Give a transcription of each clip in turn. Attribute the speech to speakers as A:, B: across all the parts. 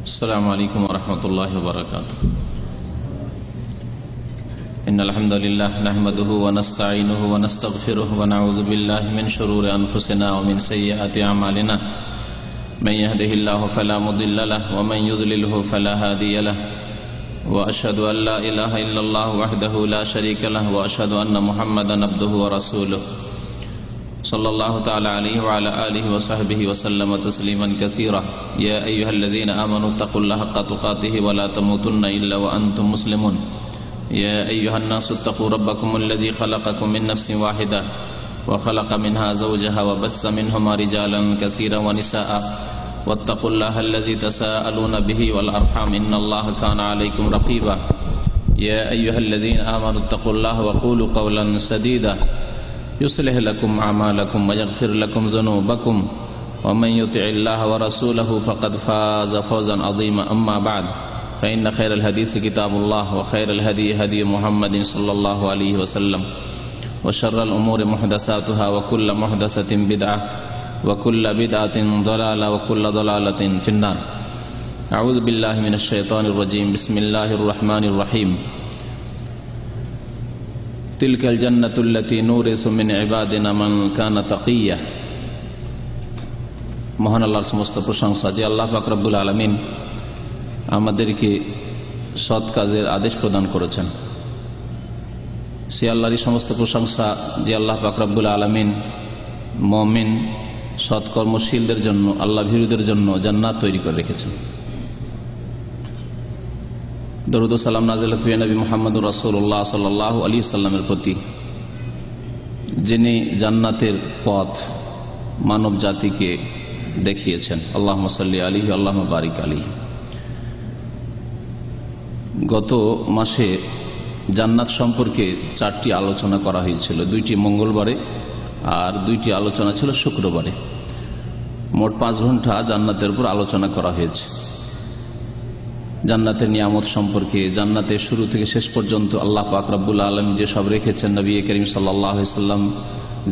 A: السلام عليكم ورحمة الله وبركاته. إن الحمد لله نحمده ونستعينه ونستغفره ونعوذ بالله من شرور أنفسنا ومن سيئات أعمالنا. من يهده الله فلا مضل له ومن يضلله فلا هادي له. وأشهد أن لا إله إلا الله وحده لا شريك له وأشهد أن محمدا عبده ورسوله صلى الله تعالى عليه وعلى آله وصحبه وسلم تسليما كثيرا. يا أيها الذين آمنوا اتقوا الله حق تقاته ولا تموتن إلا وأنتم مسلمون. يا أيها الناس اتقوا ربكم الذي خلقكم من نفس واحدة وخلق منها زوجها وبث منهما رجالا كثيرا ونساء واتقوا الله الذي تساءلون به والأرحام إن الله كان عليكم رقيبا. يا أيها الذين آمنوا اتقوا الله وقولوا قولا سديدا يصلح لكم أعمالكم ويغفر لكم ذنوبكم ومن يطع الله ورسوله فقد فاز فوزا عظيما. أما بعد فإن خير الحديث كتاب الله وخير الهدي هدي محمد صلى الله عليه وسلم وشر الأمور محدثاتها وكل محدثة بدعة وكل بدعة ضلالة وكل ضلالة في النار. أعوذ بالله من الشيطان الرجيم. بسم الله الرحمن الرحيم. تلك الجنة التي نورث من عبادنا من كان تقيا. মহান আল্লাহর সমস্ত প্রশংসা যে আল্লাহ পাক রব্বুল আলামিন আমাদেরকে সৎ কাজের আদেশ প্রদান করেছেন। সে আল্লাহরই সমস্ত প্রশংসা যে আল্লাহ পাক রব্বুল আলামিন মুমিন সৎকর্মশীলদের জন্য, আল্লাহ ভীরুদের জন্য জান্নাত তৈরি করে রেখেছেন। দরুদ ও সালাম নাযিল হোক নবী মুহাম্মদুর রাসূলুল্লাহ সাল্লাল্লাহু আলাইহি ওয়াসাল্লামের প্রতি, যিনি জান্নাতের পথ মানব জাতিকে দেখিয়েছেন। আল্লাহুম্মা সাল্লি আলাইহি আল্লাহুম্মা বারিক আলাইহি। গত মাসে জান্নাত সম্পর্কে 4টি আলোচনা করা হয়েছিল, 2টি মঙ্গলবারে আর 2টি আলোচনা ছিল শুক্রবারে। মোট 5 ঘন্টা জান্নাতের উপর আলোচনা করা হয়েছে। জান্নাতের নিয়ামত সম্পর্কে, জান্নাতের শুরু থেকে শেষ পর্যন্ত আল্লাহ পাক রব্বুল আলামিন যে সব রেখেছেন, নবী করিম সাল্লাল্লাহু আলাইহি সাল্লাম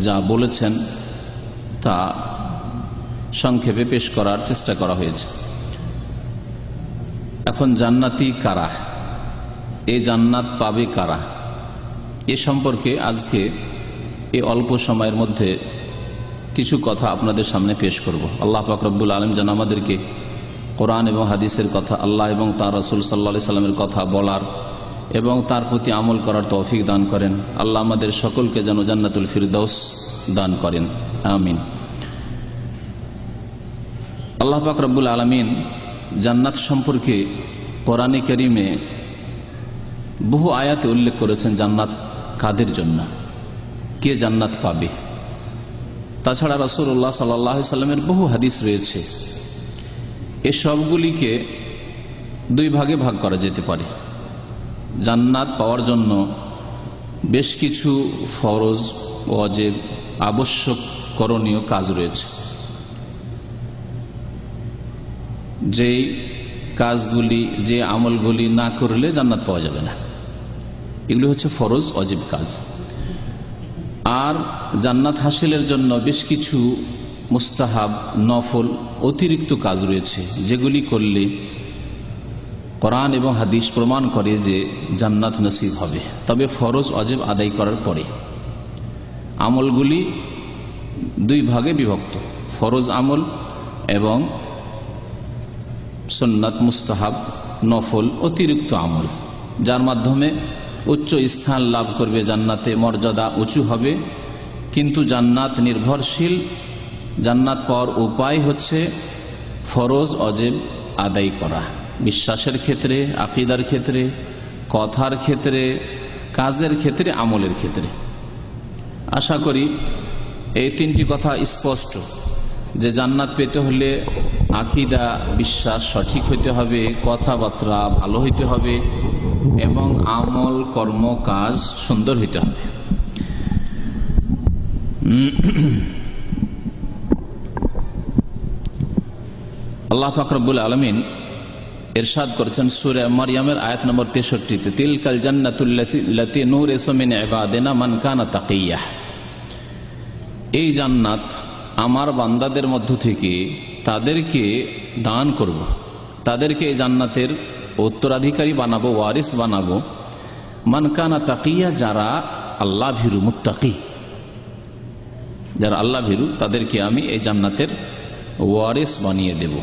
A: যা বলেছেন তা সংক্ষেপে পেশ করার চেষ্টা করা হয়েছে। এখন জান্নাতি কারা, এই জান্নাত পাবে কারা, এ সম্পর্কে আজকে এই অল্প সময়ের মধ্যে কিছু কথা আপনাদের সামনে পেশ করব। আল্লাহ পাক রব্বুল আলামিন যেন আমাদেরকে কোরআন এবং হাদিসের কথা, আল্লাহ এবং তার রাসূল সাল্লাল্লাহু আলাইহি সাল্লামের কথা বলার এবং তার প্রতি আমল করার তৌফিক দান করেন। আল্লাহ আমাদের সকলকে যেন জান্নাতুল ফিরদাউস দান করেন, আমিন। আল্লাহ পাক রব্বুল আলামিন জান্নাত সম্পর্কে কোরআনে কারীমে বহু আয়াতে উল্লেখ করেছেন জান্নাত কাদের জন্য, কে জান্নাত পাবে। তাছাড়া রাসূলুল্লাহ সাল্লাল্লাহু আলাইহি সাল্লামের বহু হাদিস রয়েছে। এ সবগুলিকে 2 ভাগে ভাগ করা যেতে পারে। জান্নাত পাওয়ার জন্য বেশ কিছু ফরজ, ওয়াজিব, আবশ্যক, করণীয় কাজ রয়েছে। যেই কাজগুলি, যে আমলগুলি না করলে জান্নাত পাওয়া যাবে না, এগুলি হচ্ছে ফরজ ওয়াজিব কাজ। আর জান্নাত হাসিলের জন্য বেশ কিছু মুস্তাহাব, নফল, অতিরিক্ত কাজ রয়েছে, যেগুলি করলে কোরআন এবং হাদিস প্রমাণ করে যে জান্নাত নসিব হবে। তবে ফরজ ওয়াজিব আদায় করার পরে আমলগুলি 2 ভাগে বিভক্ত, ফরজ আমল এবং সুন্নাত, মুস্তাহাব, নফল, অতিরিক্ত আমল, যার মাধ্যমে উচ্চ স্থান লাভ করবে, জান্নাতে মর্যাদা উঁচু হবে। কিন্তু জান্নাত নির্ভরশীল, জান্নাত পাওয়ার উপায় হচ্ছে ফরজ ওয়াজিব আদায় করা, বিশ্বাসের ক্ষেত্রে, আকীদার ক্ষেত্রে, কথার ক্ষেত্রে, কাজের ক্ষেত্রে, আমলের ক্ষেত্রে। আশা করি এই 3টি কথা স্পষ্ট যে জান্নাত পেতে হলে আকীদা, বিশ্বাস সঠিক হইতে হবে, কথাবার্তা ভালো হইতে হবে এবং আমল, কর্ম, কাজ সুন্দর হইতে হবে। আল্লাহ পাক রব্বুল আলামিন ইরশাদ করেছেন সূরা মারইয়ামের আয়াত নম্বর 63-তে, তিলকাল জান্নাতুল্লাতী নূরিসু মিন ইবাদিনা মান কানা তাকিয়া। এই জান্নাত আমার বান্দাদের মধ্য থেকে তাদেরকে দান করব, তাদেরকে এই জান্নাতের উত্তরাধিকারী বানাবো, ওয়ারিস বানাবো। মান কানা তাকিয়া, যারা আল্লাহ ভীরু, মুত্তাকি, যারা আল্লাহ ভীরু, তাদেরকে আমি এই জান্নাতের ওয়ারিস বানিয়ে দেব।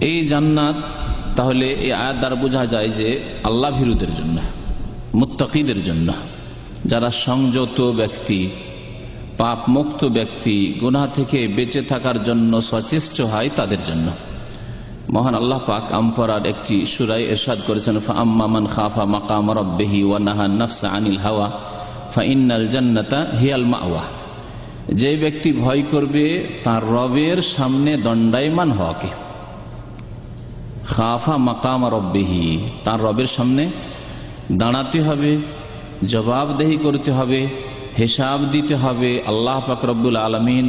A: এই জান্নাত তাহলে এই আয়াত দ্বারা বোঝা যায় যে আল্লাহ ভীরুদের জন্য, মুত্তাকিদের জন্য, যারা সংযত ব্যক্তি, পাপ মুক্ত ব্যক্তি, গুনাহ থেকে বেঁচে থাকার জন্য সচেষ্ট হয়, তাদের জন্য। মহান আল্লাহ পাক আমপারার একটি সূরায় ইরশাদ করেছেন, ফাআম্মা মান খাফা মাকাম রাব্বিহি ওয়া নাহা নাফসা আনিল হাওয়া ফাইন্নাল জান্নাতা হিয়াল মাওয়া। যে ব্যক্তি ভয় করবে তার রবের সামনে দণ্ডায়মান হওয়াকে, খাফা মাকাম রাব্বিহি, তার রবের সামনে দাঁড়াতে হবে, জবাবদেহি করতে হবে, হিসাব দিতে হবে। আল্লাহ পাক রব্বুল আলামিন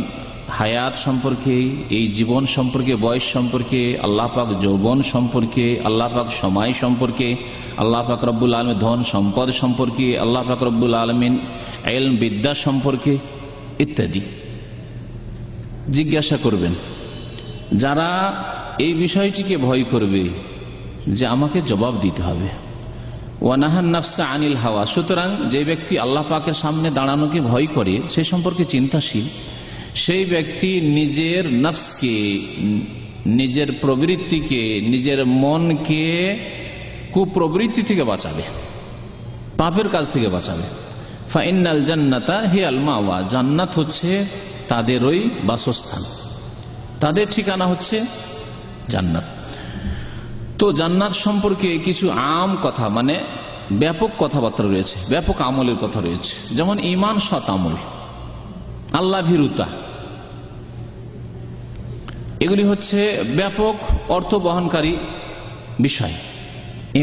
A: হায়াত সম্পর্কে, এই জীবন সম্পর্কে, বয়স সম্পর্কে, আল্লাহ পাক যৌবন সম্পর্কে, আল্লাহ পাক সময় সম্পর্কে, আল্লাহ পাক রব্বুল আলামিন ধন সম্পদ সম্পর্কে, আল্লাহ পাক রব্বুল আলামিন ইলম বিদ্যা সম্পর্কে ইত্যাদি জিজ্ঞাসা করবেন। যারা এই বিষয়টিকে ভয় করবে যে আমাকে জবাব দিতে হবে, ওয়ানাহান নাফসা আনিল হাওয়া, সুতরাং যে ব্যক্তি আল্লাহ পাকের সামনে দাঁড়ানোকে ভয় করে, সেই সম্পর্কে চিন্তাশীল, সেই ব্যক্তি নিজের নফসকে, নিজের প্রবৃত্তিকে, নিজের মনকে কুপ্রবৃত্তি থেকে বাঁচাবে, পাপের কাজ থেকে বাঁচাবে। ফাইন্নাল জান্নাতা হিয়াল মাওয়া, জান্নাত হচ্ছে তাদেরই বাসস্থান, তাদের ঠিকানা হচ্ছে জান্নাত। তো জান্নাত সম্পর্কে কিছু আম কথা, মানে ব্যাপক কথাবার্তা রয়েছে, ব্যাপক আমলের কথা রয়েছে। যেমন ঈমান, সৎ আমল, আল্লাহ ভীরুতা, এগুলি হচ্ছে ব্যাপক অর্থ বহনকারী বিষয়।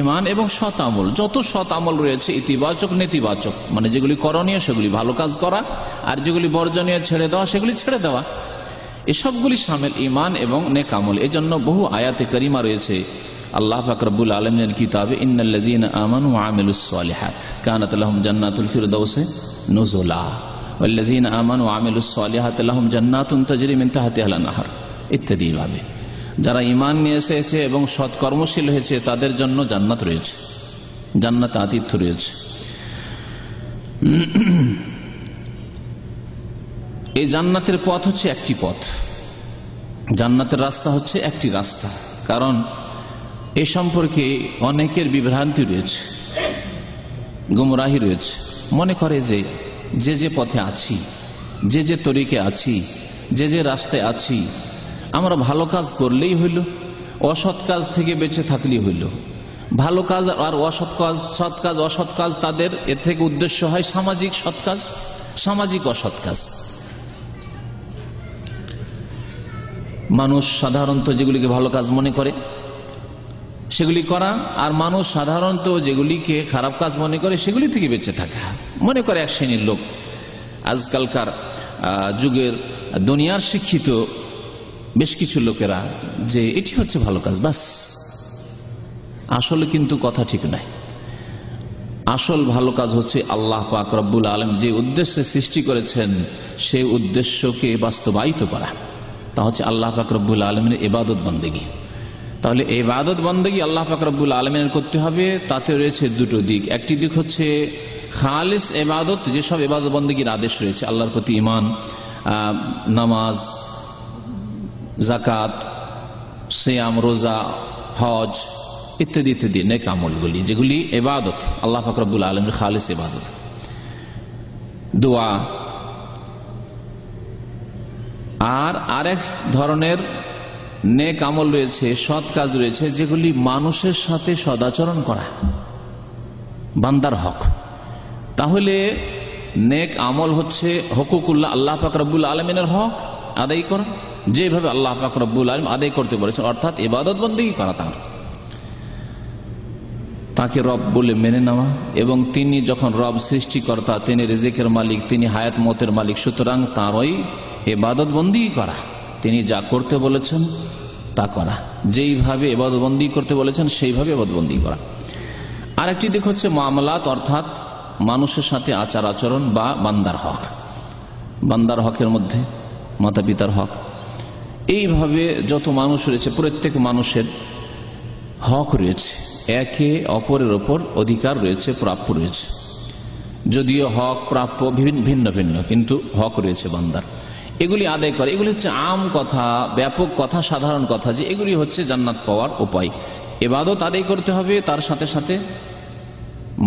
A: ঈমান এবং সৎ আমল, যত সৎ আমল রয়েছে, ইতিবাচক নেতিবাচক, মানে যেগুলি করণীয় সেগুলি ভালো কাজ করা, আর যেগুলি বর্জনীয় ছেড়ে দেওয়া সেগুলি ছেড়ে দেওয়া, এসবগুলি শামিল ঈমান এবং নেক আমল। এজন্য বহু আয়াতে কারিমা রয়েছে আল্লাহ পাক রব্বুল আলামিনের কিতাবে, ইন্নাল্লাযীনা আমানু ওয়া আমিলুস সালিহাত কানাত লাহুম জান্নাতুল ফিরদাউসি নুজুলা ওয়াল্লাযীনা আমানু ওয়া আমিলুস সালিহাত লাহুম জান্নাতুন তাজরি মিন তাহতিহাল আনহার ইত্যাদি ভাবে। যারা ঈমান নিয়ে এসেছে এবং সৎ কর্মশীল হয়েছে তাদের জন্য জান্নাত রয়েছে, জান্নাত আতিথ্য রয়েছে। এই জান্নাতের পথ হচ্ছে একটি পথ, জান্নাতের রাস্তা হচ্ছে একটি রাস্তা। কারণ এ সম্পর্কে অনেকের বিভ্রান্তি রয়েছে, গুমরাহি রয়েছে। মনে করে যে যে পথে আছি, যে তরিকে আছি, যে রাস্তায় আছি, আমরা ভালো কাজ করলেই হইল, অসৎ কাজ থেকে বেঁচে থাকলেই হইল। ভালো কাজ আর অসৎ কাজ, সৎ কাজ অসৎ কাজ, তাদের এর থেকে উদ্দেশ্য হয় সামাজিক সৎ কাজ, সামাজিক অসৎ কাজ। মানুষ সাধারণত যেগুলিকে ভালো কাজ মনে করে সেগুলি করা, আর মানুষ সাধারণত যেগুলিকে খারাপ কাজ মনে করে সেগুলি থেকে বেঁচে থাকা। মনে করে এক শ্রেণীর লোক, আজকালকার যুগের দুনিয়ার শিক্ষিত বেশ কিছু লোকেরা, যে এটি হচ্ছে ভালো কাজ, বাস। আসলে কিন্তু কথা ঠিক নাই। আসল ভালো কাজ হচ্ছে আল্লাহ পাক রব্বুল আলামিন যে উদ্দেশ্যে সৃষ্টি করেছেন সেই উদ্দেশ্যকে বাস্তবায়িত করা, তা হচ্ছে আল্লাহ পাক রব্বুল আলামিনের ইবাদত বন্দেগী। তাহলে ইবাদত বন্দেগী আল্লাহ পাক রব্বুল আলামিনের করতে হবে। তাতে রয়েছে দুটো দিক। একটি দিক হচ্ছে খালিস ইবাদত, যেসব ইবাদত বন্দেগীর আদেশ রয়েছে, আল্লাহর প্রতি ঈমান, নামাজ, যাকাত, সিয়াম, রোজা, হজ ইত্যাদি ইত্যাদি নেক আমলগুলি, যেগুলি ইবাদত, আল্লাহ পাক রব্বুল আলামিনের খালিস ইবাদত। দোয়া। আর আরেক ধরনের নেক আমল রয়েছে, সৎ কাজ রয়েছে, যেগুলি মানুষের সাথে সদাচরণ করা, বান্দার হক। তাহলে নেক আমল হচ্ছে হুকুকুল্লাহ, আল্লাহ পাক রব্বুল আলামিনের হক আদায় করা, যেভাবে আল্লাহ পাক রব্বুল আলামিন আদায় করতে বলেছেন, অর্থাৎ ইবাদত বন্দেগী করা, তাকে রব বলে মেনে নেওয়া, এবং তিনি যখন রব, সৃষ্টিকর্তা, তিনি রিজিকের মালিক, তিনি হায়াত মতের মালিক, সুতরাং তাঁরই ইবাদত বন্দেগী করা, তিনি যা করতে বলেছেন তা করা, যেইভাবে ইবাদত বন্দেগী করতে বলেছেন সেইভাবে ইবাদত বন্দেগী করা। আরেকটি দিক হচ্ছে মামলাত, অর্থাৎ মানুষের সাথে আচার আচরণ বা বান্দার হক। বান্দার হকের মধ্যে মাতা পিতার হক, এইভাবে যত মানুষ রয়েছে প্রত্যেক মানুষের হক রয়েছে, একে অপরের ওপর অধিকার রয়েছে, প্রাপ্য রয়েছে। যদিও হক প্রাপ্য ভিন্ন ভিন্ন, কিন্তু হক রয়েছে বান্দার, এগুলি আদায় করে। এগুলি হচ্ছে আম কথা, ব্যাপক কথা, সাধারণ কথা, যে এগুলি হচ্ছে জান্নাত পাওয়ার উপায়। ইবাদত আদায় করতে হবে, তার সাথে সাথে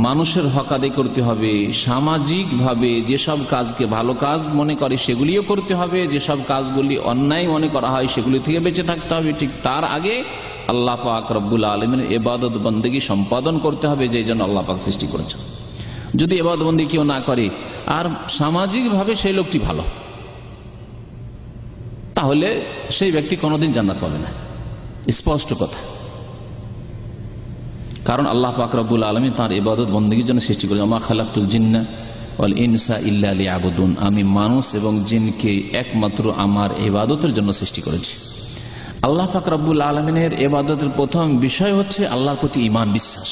A: মানুষের হক আদায় করতে হবে। সামাজিকভাবে যেসব কাজকে ভালো কাজ মনে করে সেগুলিও করতে হবে, যেসব কাজগুলি অন্যায় মনে করা হয় সেগুলি থেকে বেঁচে থাকতে হবে। ঠিক তার আগে আল্লাহ পাক রব্বুল আলামিনের ইবাদত বন্দেগী সম্পাদন করতে হবে, যে জন্য আল্লাহ পাক সৃষ্টি করেছেন। যদি ইবাদত বন্দেগী কেউ না করে আর সামাজিকভাবে সেই লোকটি ভালো, তাহলে সেই ব্যক্তি কোনোদিন জান্নাত পাবে না, স্পষ্ট কথা। কারণ আল্লাহ পাক রব্বুল আলামিন তার ইবাদত বন্দেগীর জন্য সৃষ্টি করেছেন। মা খালাকতুল জিন্না ওয়াল ইনসা ইল্লা লিয়াবুদুন, আমি মানুষ এবং জিনকে একমাত্র আমার ইবাদতের জন্য সৃষ্টি করেছি। আল্লাহ পাক রব্বুল আলামিনের ইবাদতের প্রথম বিষয় হচ্ছে আল্লাহর প্রতি ঈমান, বিশ্বাস।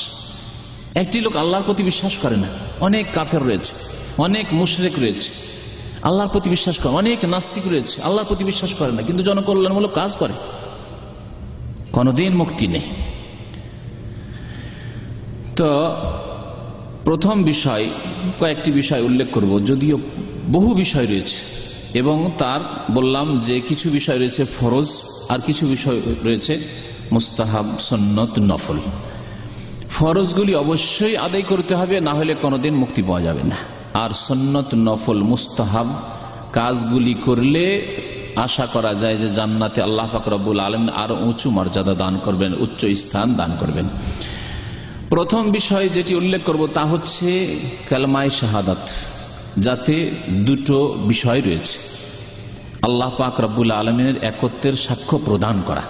A: একটি লোক আল্লাহর প্রতি বিশ্বাস করে না, অনেক কাফের রয়েছে, অনেক মুশরিক রয়েছে আল্লাহর প্রতি বিশ্বাস করে, অনেক নাস্তিক রয়েছে আল্লাহর প্রতি বিশ্বাস করে না, কিন্তু জনকল্যাণমূলক কাজ করে, কোনোদিন মুক্তি নেই। তো প্রথম বিষয়, কয়েকটি বিষয় উল্লেখ করব, যদিও বহু বিষয় রয়েছে, এবং তার বললাম যে কিছু বিষয় রয়েছে ফরজ আর কিছু বিষয় রয়েছে মুস্তাহাব, সুন্নত, নফল। ফরজগুলি অবশ্যই আদায় করতে হবে, না হলে কোনোদিন মুক্তি পাওয়া যাবে না। আর সুন্নত, নফল, মুস্তাহাব কাজগুলি করলে আশা করা যায় যে জান্নাতে আল্লাহ পাক রব্বুল আলামিন আরো উঁচু মর্যাদা দান করবেন, উচ্চ স্থান দান করবেন। প্রথম বিষয় যেটি উল্লেখ করব তা হচ্ছে কালেমায়ে শাহাদাত, যাতে দুটো বিষয় রয়েছে। আল্লাহ পাক রব্বুল আলামিনের একত্বের সাক্ষ্য প্রদান করা,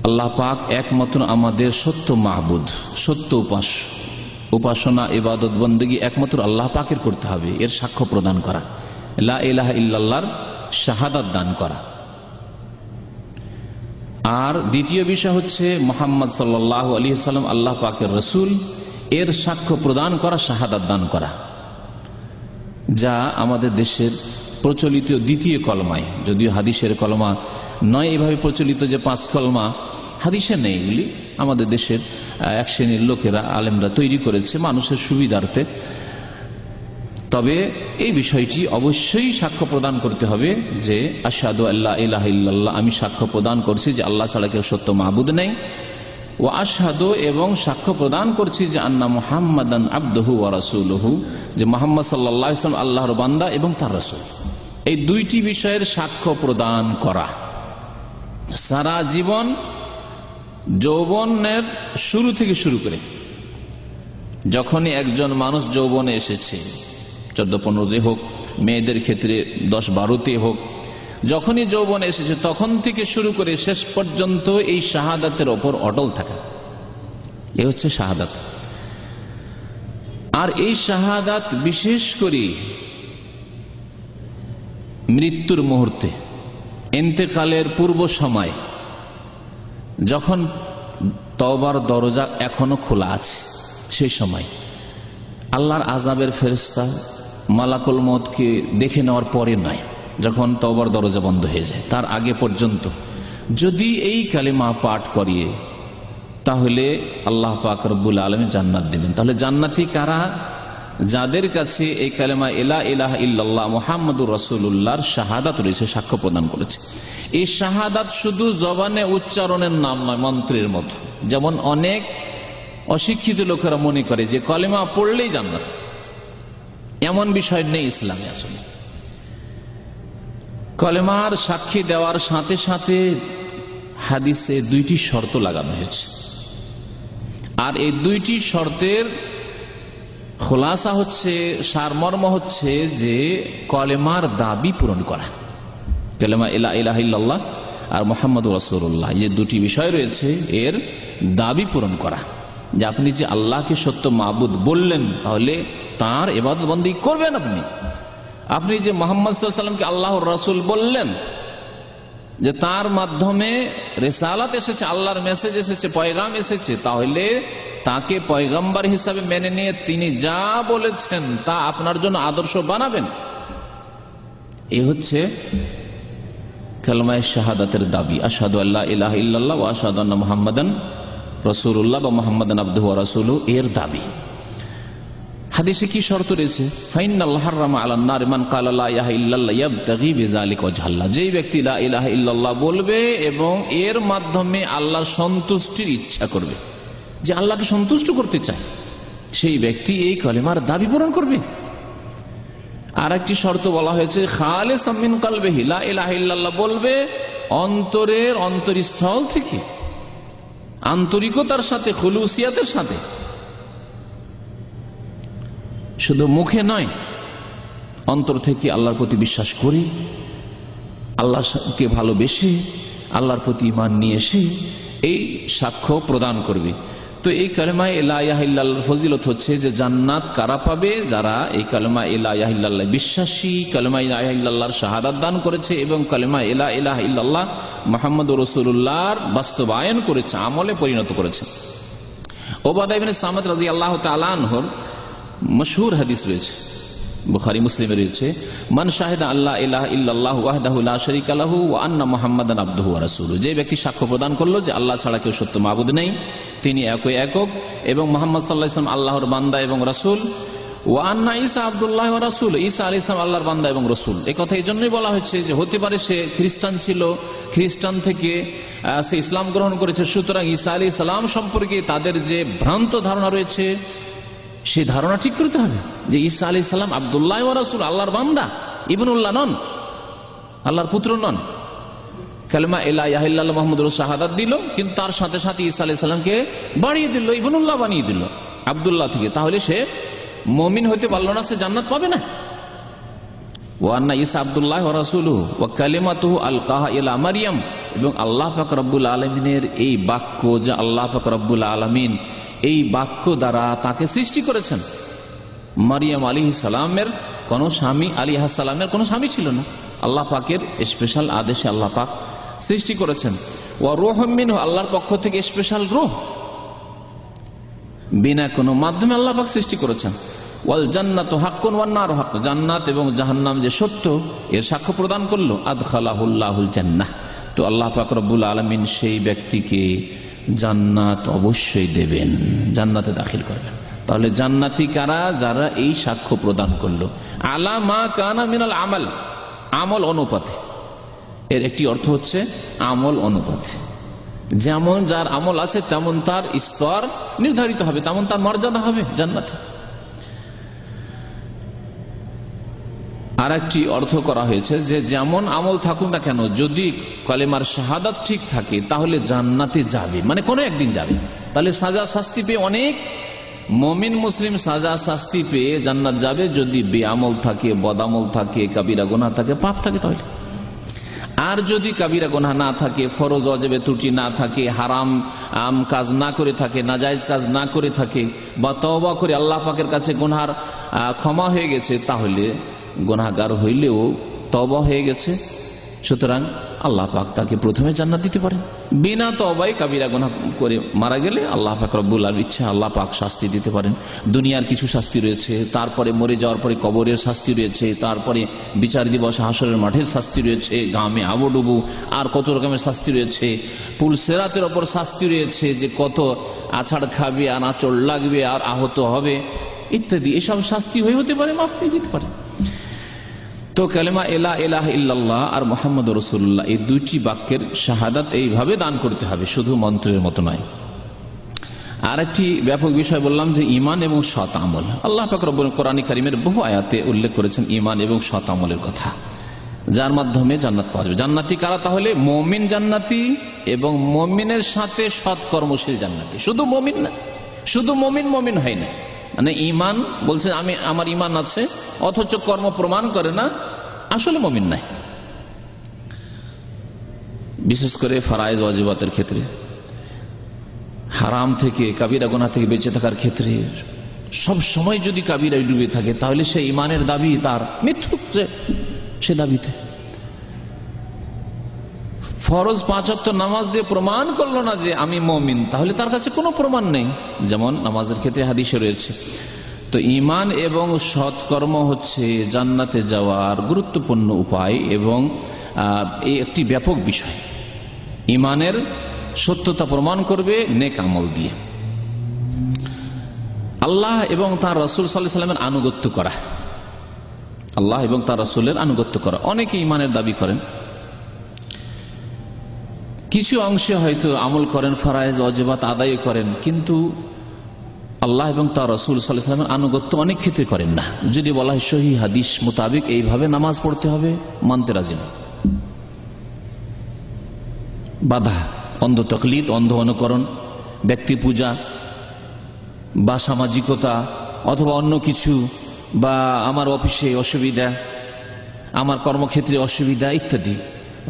A: আল্লাহ পাক একমাত্র আমাদের সত্য মাহবুদ, সত্য উপাসনা, ইবাদত বন্দেগী একমাত্র আল্লাহ পাকের করতে হবে, এর সাক্ষ্য প্রদান করা, লা ইলাহা ইল্লাল্লাহর শাহাদাত দান করা। আর দ্বিতীয় বিষয় হচ্ছে মুহাম্মদ সাল্লাল্লাহু আলাইহি ওয়াসাল্লাম আল্লাহ পাকের রসুল, এর সাক্ষ্য প্রদান করা, শাহাদাত দান করা, যা আমাদের দেশের প্রচলিত দ্বিতীয় কলমায়, যদিও হাদিসের কলমা নয় এভাবে প্রচলিত যে 5 কলমা, হাদিসে নেই, এগুলি আমাদের দেশের এক শ্রেণীর লোকেরা, আলেমরা তৈরি করেছে মানুষের সুবিধার্থে। তবে এই বিষয়টি অবশ্যই সাক্ষ্য প্রদান করতে হবে যে আশহাদু আল্লা ইলাহা ইল্লাল্লাহ, আমি সাক্ষ্য প্রদান করছি যে আল্লাহ ছাড়া কেউ সত্য মাবুদ নেই, ও আশহাদু, এবং সাক্ষ্য প্রদান করছি যে আন্না মুহাম্মাদান আবদুহু ওয়া রাসূলুহু, যে মুহাম্মদ সাল্লাল্লাহু আলাইহি ওয়াসাল্লাম আল্লাহর বান্দা এবং তার রাসূল। এই দুইটি বিষয়ের সাক্ষ্য প্রদান করা সারা জীবন, যৌবনের শুরু থেকে শুরু করে, যখনই একজন মানুষ যৌবনে এসেছে, 14-15 হোক, মেয়েদের ক্ষেত্রে 10-12 হোক, যখনই যৌবনে এসেছে তখন থেকে শুরু করে শেষ পর্যন্ত এই শাহাদাতের ওপর অটল থাকা, এ হচ্ছে শাহাদাত। আর এই শাহাদাত বিশেষ করে মৃত্যুর মুহূর্তে, ইন্তেকালের পূর্ব সময়, যখন তওবার দরজা এখনো খোলা আছে, সেই সময় আল্লাহর আযাবের ফেরেশতা মালাকুল মউতকে দেখে নেওয়ার পরে নয়, যখন তওবার দরজা বন্ধ হয়ে যায়, তার আগে পর্যন্ত যদি এই কালেমা পাঠ করিয়ে, তাহলে আল্লাহ পাক রব্বুল আলামিন জান্নাত দেবেন। তাহলে জান্নাতি কারা? যাদের কাছে এই কালেমা লা ইলাহা ইল্লাল্লাহ মুহাম্মাদুর রাসূলুল্লাহর শাহাদাত রয়েছে, সাক্ষ্য প্রদান করেছে। এই শাহাদাত শুধু জবানে উচ্চারণের নাম নয়, মন্ত্রের মতো। যেমন অনেক অশিক্ষিত লোকেরা মনে করে যে কলেমা পড়লেই জান্নাত, এমন বিষয় নেই ইসলামে। আসলে কলেমার সাক্ষী দেওয়ার সাথে সাথে হাদিসে 2টি শর্ত লাগানো হয়েছে, আর এই 2টি শর্তের খোলাসা হচ্ছে, সারমর্ম হচ্ছে যে কলেমার দাবি পূরণ করা, কালেমা লা ইলাহা ইল্লাল্লাহ আর মুহাম্মাদুর রাসূলুল্লাহ, যে 2টি বিষয় রয়েছে, এর দাবি পূরণ করা, যে আপনি যে আল্লাহকে সত্য মাবুদ বললেন, তাহলে তার ইবাদত বন্দেগী করবেন। আপনি যে মুহাম্মদ সাল্লাল্লাহু আলাইহি ওয়াসাল্লামকে আল্লাহর রাসূল বললেন, যে তার মাধ্যমে রিসালাত এসেছে, আল্লাহর মেসেজ এসেছে, পয়গাম এসেছে, তাহলে তাকে পয়গম্বর হিসাবে মেনে নিয়ে তিনি যা বলেছেন তা আপনার জন্য আদর্শ বানাবেন। এই হচ্ছে কালেমায়ে শাহাদাতের দাবি, আশহাদু আল্লা ইলাহা ইল্লাল্লাহ ওয়া আশহাদু আন্না মুহাম্মাদান রাসূলুল্লাহ বা মুহাম্মাদান আবদুহু ওয়া রাসূলুহু এর দাবি। হাদিসে কি শর্ত রয়েছে? ফাইনাল্লাহ হারামা আলান নার মান ক্বালা লা ইলাহা ইল্লাল্লাহ ইয়াবতাগি বিযালিকা ওয়াজহাল্লাহ, যেই ব্যক্তি লা ইলাহা ইল্লাল্লাহ বলবে এবং এর মাধ্যমে আল্লাহর সন্তুষ্টির ইচ্ছা করবে, যে আল্লাহকে সন্তুষ্ট করতে চায়, সেই ব্যক্তি এই কালেমার দাবি পূরণ করবে। আর একটি শর্ত বলা হয়েছে খালিসাম মিন কলবিহি, লা ইলাহা ইল্লাল্লাহ বলবে অন্তরের অন্তরস্থল থেকে, আন্তরিকতার সাথে, খুলুসিয়াতের সাথে, শুধু মুখে নয়, অন্তর থেকে আল্লাহর প্রতি বিশ্বাস করি, আল্লাহকে ভালোবেসে আল্লাহর প্রতি ঈমান নিয়ে এসে এই সাক্ষ্য প্রদান করবে। তো এই কালেমায়ে লা ইলাহা ইল্লাল্লাহর ফজিলত হচ্ছে যে জান্নাত কারা পাবে? যারা এই কালেমায়ে লা ইলাহা ইল্লাল্লাহ বিশ্বাসী, কালেমায়ে লা ইলাহা ইল্লাল্লাহর শাহাদাত দান করেছে এবং কালেমায়ে লা ইলাহা ইল্লাল্লাহ মুহাম্মদুর রাসূলুল্লাহর বাস্তবায়ন করেছে, আমলে পরিণত করেছে। উবাদা ইবনে সামিত রাদিয়াল্লাহু তাআলা আনহুর মশহুর হাদিস রয়েছে, বুখারী মুসলিমে রয়েছে, মান শাহিদা আল্লা ইলাহা ইল্লাল্লাহ ওয়াহদাহু লা শারীকা লাহু ওয়া আন্না মুহাম্মাদান আবদুহু ওয়া রাসূলুহু, যে ব্যক্তি সাক্ষ্য প্রদান করলো যে আল্লাহ ছাড়া কেউ সত্য মাবুদ নেই, তিনি একই একক, এবং মুহাম্মদ সাল্লাল্লাহু আলাইহি ওয়াসাল্লাম আল্লাহর বান্দা এবং রাসূল, ওয়া আন্না ঈসা আব্দুল্লাহ ওয়া রাসূল, ঈসা আলাইহিস সালাম আল্লাহর বান্দা এবং রাসূল। এই কথা এই জন্যই বলা হচ্ছে যে হতে পারে সে খ্রিস্টান ছিল, খ্রিস্টান থেকে সে ইসলাম গ্রহণ করেছে, সুতরাং ঈসা আলাইহিস সালাম সম্পর্কে তাদের যে ভ্রান্ত ধারণা রয়েছে সেই ধারণা ঠিক করতে হবে যে ঈসা আলাইহিস সালাম আব্দুল্লাহ ওয়া রাসূল, আল্লাহর বান্দা, ইবনুল্লাহ নন, আল্লাহর পুত্র নন। কালেমা লা ইলাহা ইল্লাল্লাহ মুহাম্মাদুর রাসূলুল্লাহ শাহাদাত দিল, কিন্তু তার সাথে সাথে ঈসা আলাইহিস সালামকে বাড়িয়ে দিল, ইবনুল্লাহ বানিয়ে দিল আব্দুল্লাহ থেকে, তাহলে সে মুমিন হতে পারলো না, সে জান্নাত পাবে না। ওয়া আন্না ঈসা আব্দুল্লাহ ওয়া রাসূলুহু ওয়া কালিমাতুহু আলকাহা ইলা মারইয়াম, এবং আল্লাহ পাক রব্বুল আলামিনের এই বাক্য, যা আল্লাহ পাক রব্বুল আলামিন এই বাক্য দ্বারা তাকে সৃষ্টি করেছেন। মারিয়াম আলাইহিস সালামের কোন স্বামী, আলাইহিস সালামের কোন স্বামী ছিল না, আল্লাহ পাকের স্পেশাল আদেশে আল্লাহ পাক সৃষ্টি করেছেন। ওয়া রূহুম মিনহু, আল্লাহর পক্ষ থেকে স্পেশাল রূহ, বিনা কোনো মাধ্যমে আল্লাহ পাক সৃষ্টি করেছেন। ওয়াল জান্নাতু হাক্কুন ওয়ান নারু হাক্ক, জান্নাত এবং জাহান্নাম যে সত্য এর সাক্ষ্য প্রদান করলো। আদখালাহুল্লাহুল জান্নাহ, তো আল্লাহ পাক রব্বুল আলামিন সেই ব্যক্তিকে জান্নাত অবশ্যই দেবেন, জান্নাতে দাখিল করবেন। তাহলে জান্নাতি কারা? যারা এই সাক্ষ্য প্রদান করলো। আলা মা কানা মিনাল আমাল, আমল অনুপাতে, এর একটি অর্থ হচ্ছে আমল অনুপাতে, যেমন যার আমল আছে তেমন তার স্তর নির্ধারিত হবে, তেমন তার মর্যাদা হবে জান্নাতে। আর একটি অর্থ করা হয়েছে যে যেমন আমল থাকুক না কেন, যদি কালেমার শাহাদাত ঠিক থাকে তাহলে জান্নাতে যাবে, মানে কোনো একদিন যাবে। তাহলে সাজা শাস্তি পেয়ে অনেক মুমিন মুসলিম সাজা শাস্তি পেয়ে জান্নাত যাবে, যদি বেআমল থাকে, বদামল থাকে, কাবিরা গুনাহ থাকে, পাপ থাকে তাহলে। আর যদি কাবিরা গুনাহ না থাকে, ফরজ ওয়াজিবে ত্রুটি না থাকে, হারাম কাজ না করে থাকে, নাজায়েজ কাজ না করে থাকে, বা তওবা করে আল্লাহ পাকের কাছে গুনার ক্ষমা হয়ে গেছে, তাহলে গুনাহগার হইলেও তওবা হয়ে গেছে, সুতরাং আল্লাহ পাক তাকে প্রথমে জান্নাত দিতে পারেন। বিনা তওবায় কাবিরা গুনাহ করে মারা গেলে আল্লাহ পাক রব্বুল আলামিন ইচ্ছা আল্লাহ পাক শাস্তি দিতে পারেন। দুনিয়ার কিছু শাস্তি রয়েছে, তারপরে মরে যাওয়ার পরে কবরের শাস্তি রয়েছে, তারপরে বিচার দিবস হাসরের মাঠের শাস্তি রয়েছে, গামে আবুডুবু, আর কত রকমের শাস্তি রয়েছে, পুল সিরাতের ওপর শাস্তি রয়েছে, যে কত আছাড় খাবে আর আঁচড় লাগবে আর আহত হবে ইত্যাদি, এসব শাস্তি হতে পারে, মাফ পেয়ে যেতে পারে। তো কালেমা লা ইলাহা ইল্লাল্লাহ আর মুহাম্মাদুর রাসূলুল্লাহ, এই দুইটি বাক্যের শাহাদাত এইভাবে দান করতে হবে, শুধু মন্ত্রের মতো নয়। আর একটি ব্যাপক বিষয় বললাম যে ঈমান এবং সৎ আমল। আল্লাহ পাক রব্বুল কোরআন কারীমের বহু আয়াতে উল্লেখ করেছেন ঈমান এবং সৎ আমলের কথা, যার মাধ্যমে জান্নাত পাওয়া যাবে। জান্নাতি কারা? তাহলে মুমিন জান্নাতি, এবং মুমিনের সাথে সৎ কর্মশীল জান্নাতি। শুধু মুমিন না, শুধু মুমিন হয় না, মানে ঈমান বলছে আমি আমার ঈমান আছে অথচ কর্ম প্রমাণ করে না, আসলে মুমিন নাই। বিশেষ করে ফরায়েজ ওয়াজিবাতের ক্ষেত্রে, হারাম থেকে কাবিরা গুনাহ থেকে বেঁচে থাকার ক্ষেত্রে সব সময় যদি কাবিরায় ডুবে থাকে, তাহলে সে ঈমানের দাবি তার মিথ্যুক, সে দাবিতে। ফরজ 5 ওয়াক্ত নামাজ দিয়ে প্রমাণ করলো না যে আমি মুমিন, তাহলে তার কাছে কোনো প্রমাণ নেই। যেমন নামাজের ক্ষেত্রে হাদিসে রয়েছে তো ঈমান এবং সৎকর্ম হচ্ছে জান্নাতে যাওয়ার গুরুত্বপূর্ণ উপায় এবং এই একটি ব্যাপক বিষয়। ঈমানের সত্যতা প্রমাণ করবে নেক আমল দিয়ে। আল্লাহ এবং তার রাসূল সাল্লাল্লাহু আলাইহি ওয়াসাল্লামের আনুগত্য করা, আল্লাহ এবং তার রাসূলের আনুগত্য করা। অনেকে ঈমানের দাবি করেন, কিছু অংশে হয়তো আমল করেন, ফরজ ওয়াজিবাত আদায় করেন, কিন্তু আল্লাহ এবং তার রাসূল সাল্লাল্লাহু আলাইহি ওয়াসাল্লামের আনুগত্য অনেক ক্ষেত্রে করেন না। যদি বলা হয় সহিহ হাদিস মোতাবেক এইভাবে নামাজ পড়তে হবে, মানতে রাজি না। বাধা, অন্ধ তাকলিদ, অন্ধ অনুকরণ, ব্যক্তি পূজা বা সামাজিকতা অথবা অন্য কিছু, বা আমার অফিসে অসুবিধা, আমার কর্মক্ষেত্রে অসুবিধা ইত্যাদি,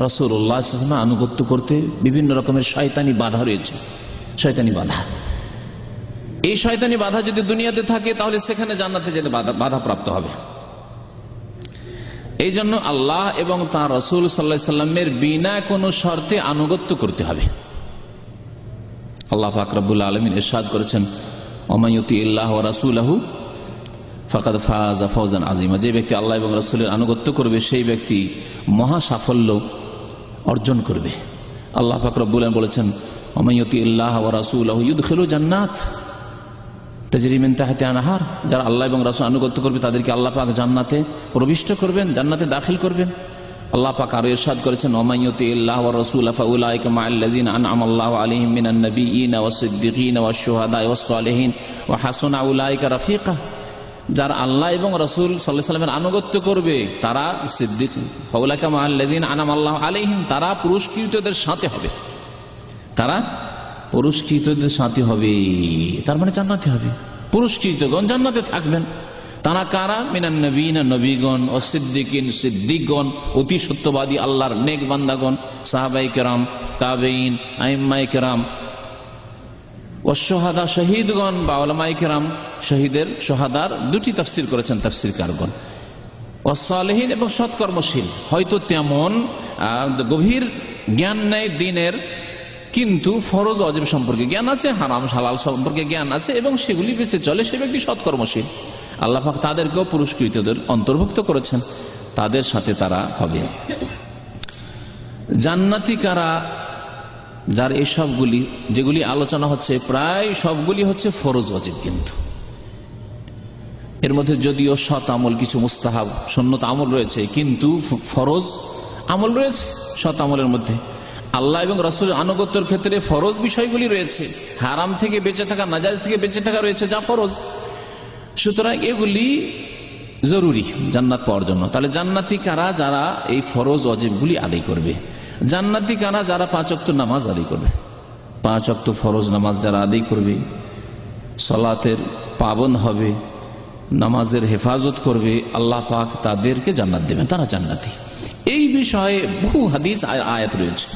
A: রাসূলুল্লাহ সাল্লাল্লাহু আলাইহি ওয়াসাল্লামের আনুগত্য করতে বিভিন্ন রকমের শয়তানি বাধা রয়েছে। শয়তানি বাধা, এই শয়তানি বাধা যদি দুনিয়াতে থাকে তাহলে সেখানে জান্নাতে যেতে বাধা প্রাপ্ত হবে। এই জন্য আল্লাহ এবং তার রাসূল সাল্লাল্লাহু আলাইহি ওয়াসাল্লামের বিনা কোনো শর্তে আনুগত্য করতে হবে। আল্লাহ পাক রব্বুল আলামিন ইরশাদ করেছেন, ওয়া ইউতিল্লাহ ওয়া রাসূলাহু ফাকাদ ফাযা ফাওজান আযীমা। যে ব্যক্তি আল্লাহ এবং রাসূলের আনুগত্য করবে সেই ব্যক্তি মহা সাফল্য অর্জন করবে। আল্লাহ পাক রব্বুল আলামিন বলেছেন, ওয়া ইউতিল্লাহ ওয়া রাসূলাহু ইউদখিলু জান্নাত তাজরি মিন তাহতিহা আনহার। যারা আল্লাহ এবং রাসূল আনুগত্য করবে তাদেরকে আল্লাহ পাক জান্নাতে প্রবিষ্ট করবেন, জান্নাতে দাখিল করবেন। আল্লাহ পাক আরো ইরশাদ করেছেন, ওয়া ইউতিল্লাহ ওয়া রাসূলা ফাউলাইকা মাআল্লাযিনা আনআমা আল্লাহু আলাইহিম মিনান নাবিয়্যিনা ওয়াস সিদ্দিকিনা ওয়াশ শুহাদা'i ওয়াস সালিহিন ওয়া হাসুনা উলাইকা রাফিকা। যারা আল্লাহ এবং রাসূল সাল্লাল্লাহু আলাইহি ওয়াসাল্লামের আনুগত্য করবে তারা সিদ্দিক, ফাউলাইকা মাআল্লাযিনা আনআমা আল্লাহু আলাইহিম, তারা পুরস্কৃতদের সাথে হবে, তারা পুরস্কৃতদের সাথে হবে, তার মানে জান্নাতে হবে। পুরস্কৃতগণ জান্নাতে থাকবেন। তারা কারা? মিনান নবিয়্যিনা, নবীগণ, ও সিদ্দিকিন, সিদ্দিকগণ, অতি সত্যবাদী আল্লাহর নেক বান্দাগণ, সাহাবায়ে কেরাম, তাবেঈন, আইম্মায়ে কেরাম, ও শুহাদা, শহীদগণ বা উলামায়ে কেরাম। শহীদের, শুহাদার দুটি তাফসীর করেছেন তাফসীরকারগণ। ও সালেহিন, এবং সৎকর্মশীল। হয়তো তেমন গভীর জ্ঞান নেই দিনের, কিন্তু ফরজ ওয়াজিব সম্পর্কে জ্ঞান আছে, হারাম হালাল সম্পর্কে জ্ঞান আছে এবং সেগুলি বেঁচে চলে, সে ব্যক্তি সৎকর্মশীল। আল্লাহ পাক তাদেরকেও পুরস্কৃতদের অন্তর্ভুক্ত করেছেন, তাদের সাথে তারা হবে। জান্নাতি কারা? যার এই সবগুলি যেগুলি আলোচনা হচ্ছে প্রায় সবগুলি হচ্ছে ফরজ ওয়াজিব, কিন্তু এর মধ্যে যদিও সৎ আমল, কিছু মুস্তাহাব সুন্নত আমল রয়েছে, কিন্তু ফরজ আমল রয়েছে সৎ আমলের মধ্যে। আল্লাহ এবং রাসূলের আনুগত্যের ক্ষেত্রে ফরজ বিষয়গুলি রয়েছে, হারাম থেকে বেঁচে থাকা, নাজায়েজ থেকে বেঁচে থাকা রয়েছে যা ফরজ। সুতরাং এগুলি জরুরি জান্নাত পাওয়ার জন্য। তাহলে জান্নাতি কারা? যারা এই ফরজ ওয়াজিবগুলি আদায় করবে। জান্নাতি কারা? যারা 5 ওয়াক্ত নামাজ আদায় করবে। 5 ওয়াক্ত ফরজ নামাজ যারা আদায় করবে, সালাতের পাবন্দ হবে, নামাজের হেফাজত করবে, আল্লাহ পাক তাদেরকে জান্নাত দেবেন, তারা জান্নাতি। এই বিষয়ে বহু হাদিস আয়াত রয়েছে।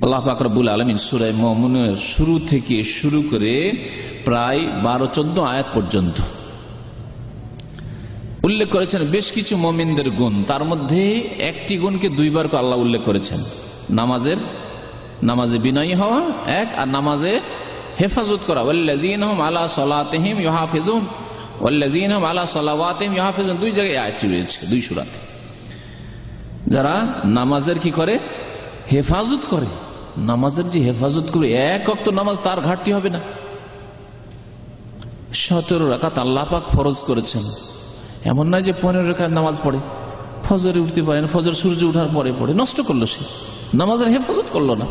A: আল্লাহ পাক রব্বুল আলামিন সূরা মুমিনুনের শুরু থেকে শুরু করে প্রায় 12-14 আয়াত পর্যন্ত উল্লেখ করেছেন বেশ কিছু মুমিনদের গুণ। তার মধ্যে একটি গুণকে 2 বার আল্লাহ উল্লেখ করেছেন, নামাজে বিনয়ী হওয়া এক, আর নামাজে হেফাজত করা। ওয়াল্লাযীনা হুম আলা সালাতিহিম ইউহাফিজুন, ওয়াল্লাযীনা হুম আলা সালাওয়াতিহিম ইউহাফিজুন। 2 জায়গায় আয়াত রয়েছে, 2 সূরাতে। যারা নামাজের কি করে? হেফাজত করে। নামাজের যে হেফাজত করে, 1 ওয়াক্ত নামাজ তার ঘাটতি হবে না। 17 রাকাত আল্লাহ পাক ফরজ করেছেন। এমন নয় যে 15 রাকাত নামাজ পড়ে, ফজরে উঠতে পারেন, ফজর সূর্য ওঠার পরে পড়ে, নষ্ট করলো সে, নামাজের হেফাজত করলো না।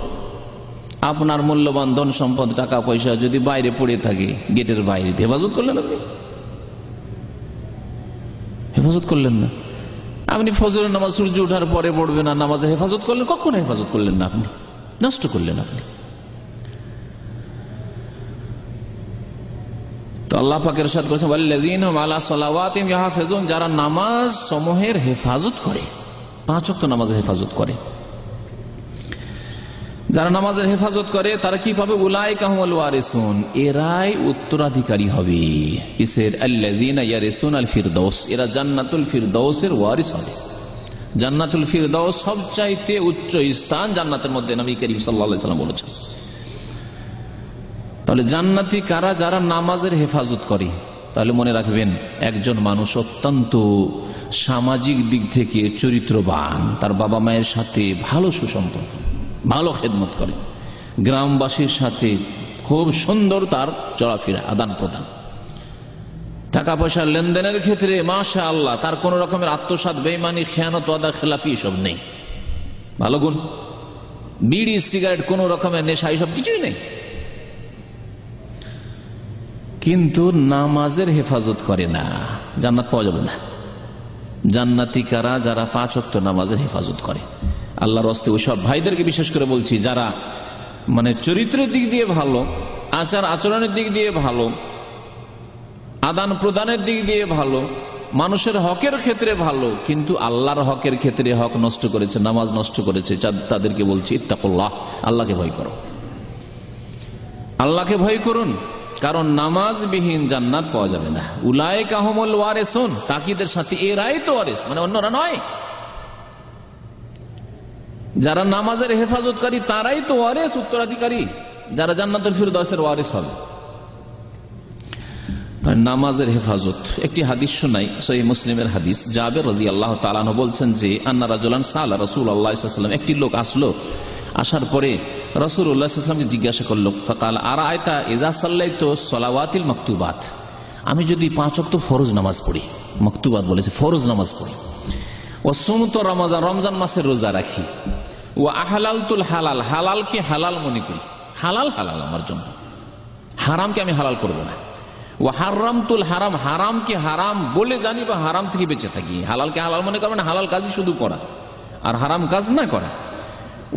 A: আপনার মূল্যবান ধন সম্পদ, টাকা পয়সা যদি বাইরে পড়ে থাকে, গেটের বাইরে, হেফাজত করলেন আপনি? হেফাজত করলেন না। আপনি ফজরের নামাজ সূর্য ওঠার পরে পড়বেন আর নামাজের হেফাজত করলেন? কখনো হেফাজত করলেন না, আপনি নষ্ট করলেন আপনি। তো আল্লাহ পাক ইরশাদ করেছেন, ওয়াল্লাযীনা হুম আলা সালাওয়াতিহিম ইউহাফিজুন, যারা নামাজ সমূহের হেফাজত করে, 5 ওয়াক্ত নামাজের হেফাজত করে। যারা নামাজের হেফাজত করে তারা কি পাবে? উলাইকা হুমুল ওয়ারিসুন, এরাই উত্তরাধিকারী হবে। কিসের? আল্লাযীনা ইয়ারিসুনাল ফিরদাউস, এরা জান্নাতুল ফিরদাউসের ওয়ারিস হবে। জান্নাতুল ফিরদাউস সবচাইতে উচ্চ স্থান জান্নাতের মধ্যে, নবী করিম সাল্লাল্লাহু আলাইহি ওয়াসাল্লাম বলেছেন। তাহলে জান্নাতি কারা? যারা নামাজের হেফাজত করে, তাহলে মনে রাখবেন, একজন মানুষ অত্যন্ত সামাজিক দিক থেকে চরিত্রবান, তার বাবা মায়ের সাথে ভালো সুসম্পর্ক, ভালো খেদমত করে, গ্রামবাসীর সাথে খুব সুন্দর তার চলাফেরা, আদান প্রদান, টাকা পয়সার লেনদেনের ক্ষেত্রে মাশাআল্লাহ তার কোন রকমের আত্মসাৎ, বেঈমানি, খেয়ানত, ওয়াদা খেলাফি সব নেই, ভালো গুণ। বিড়ি সিগারেট কোন রকমের নেশা সব কিছুই নেই, কিন্তু নামাজের হেফাজত করে না, জান্নাত পাওয়া যাবে না। জান্নাতি কারা? যারা 5 ওয়াক্ত নামাজের হেফাজত করে। আল্লাহর রাস্তে ওইসব ভাইদেরকে বিশেষ করে বলছি, যারা মানে চরিত্রের দিক দিয়ে ভালো, আচার আচরণের দিক দিয়ে ভালো, আদান প্রদানের দিক দিয়ে ভালো, মানুষের হকের ক্ষেত্রে ভালো, কিন্তু আল্লাহর হকের ক্ষেত্রে হক নষ্ট করেছে, নামাজ নষ্ট করেছে, তাদেরকে বলছি ইত্তাকুল্লাহ, আল্লাহকে ভয় করো, আল্লাহকে ভয় করুন, কারণ নামাজবিহীন জান্নাত পাওয়া যাবে না। উলাইকা হুমুল ওয়ারিসুন, তাকিদের সাথে এরাই তো ওয়ারিস, মানে অন্যরা নয়। যারা নামাজের হেফাজতকারী তারাই তো ওয়ারিস, উত্তরাধিকারী, যারা জান্নাতুল ফিরদাউসের ওয়ারিস হবে। নামাজের হেফাজত, একটি হাদিস শোনাই, সহিহ মুসলিমের হাদিস। জাবের রাদিয়াল্লাহু তাআলা আনহু বলছেন যে আন্না রাজুলান সাআলা রাসূলুল্লাহ সাল্লাল্লাহু আলাইহি ওয়াসাল্লাম, একটি লোক আসলো, আসার পরে রাসূলুল্লাহ সাল্লাল্লাহু আলাইহি ওয়াসাল্লামকে জিজ্ঞাসা করলো, ফাকাল আরাআইতা ইযা সাল্লাইতু সালাওয়াতিল মাকতুবাত, আমি যদি 5 ওয়াক্ত ফরজ নামাজ পড়ি, মাকতুবাত বলেছে ফরজ নামাজ পড়ি, ওয়া সুমতু রমজান, রমজান মাসের রোজা রাখি, ওয়া আহলালতুল হালাল, হালালকে হালাল মনে করি, হালাল হালাল আমার জন্য, হারামকে আমি হালাল করব না, ওয়া হারামতুল হারাম, হারামকে হারাম বলে জানি বা হারাম থেকে বেঁচে থাকি, হালালকে হালাল মনে করবেন, হালাল কাজই শুধু করা আর হারাম কাজ না করা।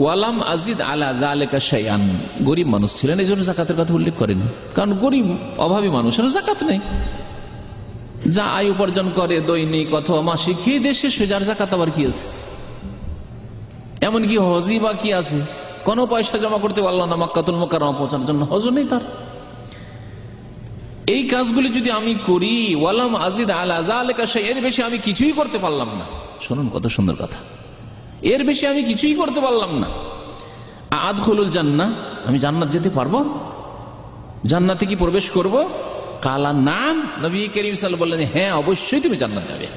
A: ওয়ালাম আজিদ আলা যালিকা শাইআন, গরিব মানুষ ছিলেন, এই জন্য যাকাতের কথা উল্লেখ করেনি, কারণ গরিব অভাবী মানুষের যাকাত নেই, যা আয় উপার্জন করে দৈনিক অথবা মাসিক খেয়ে দেশে যার যাকাত আবার কি আছে, এমনকি হজই বা কি আছে, কোনো পয়সা জমা করতে পারল না মক্কাতুল মুকাররমা পৌঁছানোর জন্য, হজও নেই তার। এই কাজগুলি যদি আমি করি, ওয়ালাম আজিদ আলা যালিকা শাইআন, এর বেশি আমি কিছুই করতে পারলাম না, শুনুন কত সুন্দর কথা, এর বেশি আমি কিছুই করতে পারলাম না, আদখুলুল জান্নাহ, আমি জান্নাত যেতে পারবো, জান্নাতে কি প্রবেশ করব? কালা নাম, নবী করিম সাল্লাল্লাহু আলাইহি ওয়াসাল্লাম বললেন, হ্যাঁ অবশ্যই তুমি জান্নাত যাবে।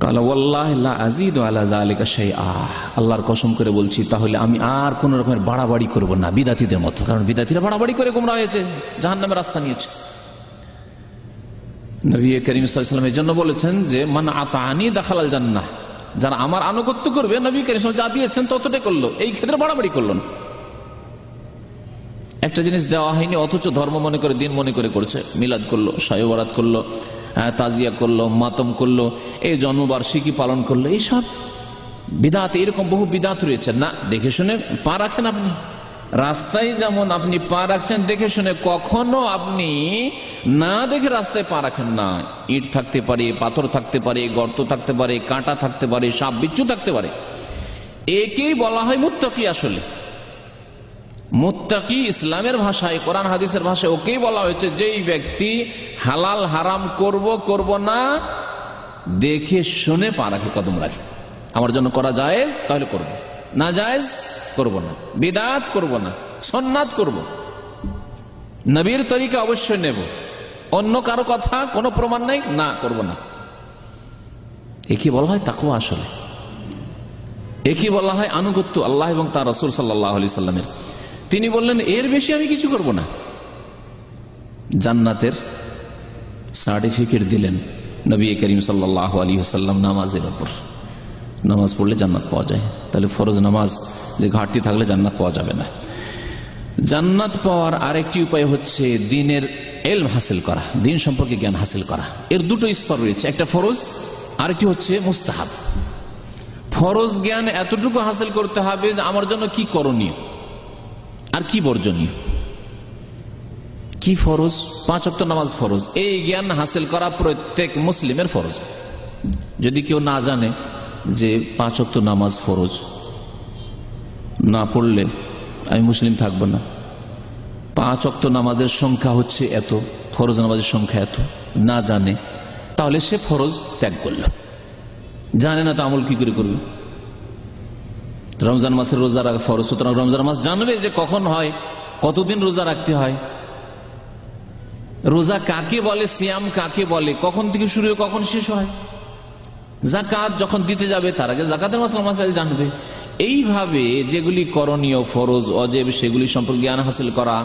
A: কালা ওয়াল্লাহি লা আযীদু আলা যালিকা শাইআ, আল্লাহর কসম করে বলছি, তাহলে আমি আর কোন রকমের বাড়াবাড়ি করব না, বিদাতীদের মতো, কারণ বিদাতীরা বাড়াবাড়ি করে গোমরাহ হয়েছে, জাহান্নামের রাস্তা নিয়েছে। নবী করিম সাল্লাল্লাহু আলাইহি ওয়াসাল্লাম এর জন্য বলেছেন যে মান আতানি দাখালাল জান্নাহ, যারা আমার আনুগত্য করবে, নবী করিম সাল্লাল্লাহু আলাইহি ওয়াসাল্লাম যা দিয়েছেন ততটাই করলো, এই ক্ষেত্রে বাড়াবাড়ি করলো না। একটা জিনিস দেওয়া হয়নি অথচ ধর্ম মনে করে, দিন মনে করে করছে, মিলাদ করলো, শবে বরাত করলো, তাজিয়া করলো, মাতম করলো, এই জন্মবার্ষিকী পালন করলো, এইসব বিদাত, এরকম বহু বিদাত রয়েছে। না, দেখে শুনে পা রাখেন আপনি, রাস্তায় যেমন আপনি পা রাখছেন দেখে শুনে, কখনো আপনি না দেখে রাস্তায় পা রাখেন না। ইট থাকতে পারে, পাথর থাকতে পারে, গর্ত থাকতে পারে, কাঁটা থাকতে পারে, সাপ বিচ্ছু থাকতে পারে, একেই বলা হয় মুত্তাকি। আসলে মুত্তাকি ইসলামের ভাষায়, কোরআন হাদিসের ভাষায় ওকেই বলা হয়েছে যেই ব্যক্তি হালাল হারাম করব না দেখে শুনে পা রাখে, কদম রাখে, আমার জন্য করা জায়েজ তাহলে করব, না জায়েজ করব না, বিদআত করব না, সুন্নাত করব, নবীর তরিকা অবশ্যই নেব, অন্য কারো কথা কোনো প্রমাণ নেই, না করব না। একে বলা হয় তাকওয়া, আসলে একে বলা হয় আনুগত্য আল্লাহ এবং তার রাসূল সাল্লাল্লাহু আলাইহি সাল্লামের। তিনি বললেন এর বেশি আমি কিছু করব না। জান্নাতের সার্টিফিকেট দিলেন নবী করিম সাল্লাল্লাহু আলাইহি ওয়াসাল্লাম নামাজের উপর। নামাজ পড়লে জান্নাত পাওয়া যায়, তাহলে ফরজ নামাজ যে ঘাটতি থাকলে জান্নাত পাওয়া যাবে না। জান্নাত পাওয়ার আরেকটি উপায় হচ্ছে দিনের ইলম হাসিল করা, দিন সম্পর্কে জ্ঞান হাসিল করা। এর দুটো স্তর রয়েছে, একটা ফরজ, আরেকটি হচ্ছে মুস্তাহাব। ফরজ জ্ঞান এতটুকু হাসিল করতে হবে যে আমার জন্য কি করণীয় আর কি বর্জনীয়, কি ফরজ, 5 ওয়াক্ত নামাজ ফরজ, এই জ্ঞান হাসিল করা প্রত্যেক মুসলিমের ফরজ। যদি কেউ না জানে যে 5 ওয়াক্ত নামাজ ফরজ, না পড়লে আমি মুসলিম থাকবো না, 5 ওয়াক্ত নামাজের সংখ্যা হচ্ছে এত, ফরজ নামাজের সংখ্যা এত, না জানে, তাহলে সে ফরজ ত্যাগ করলো। জানে না তো আমল কি করে করবে? রমজান মাসের রোজা রাখা ফরজ, সুতরাং রমজান মাস জানবে যে কখন হয়, কতদিন রোজা রাখতে হয়, রোজা কাকে বলে, সিয়াম কাকে বলে, কখন থেকে শুরু হয় কখন শেষ হয়, যাকাত যখন দিতে যাবে তার আগে যাকাতের মাসলা মাসাইল জানবে। এইভাবে যেগুলি করণীয়, ফরজ, অজেব সেগুলি সম্পর্কে জ্ঞান হাসিল করা,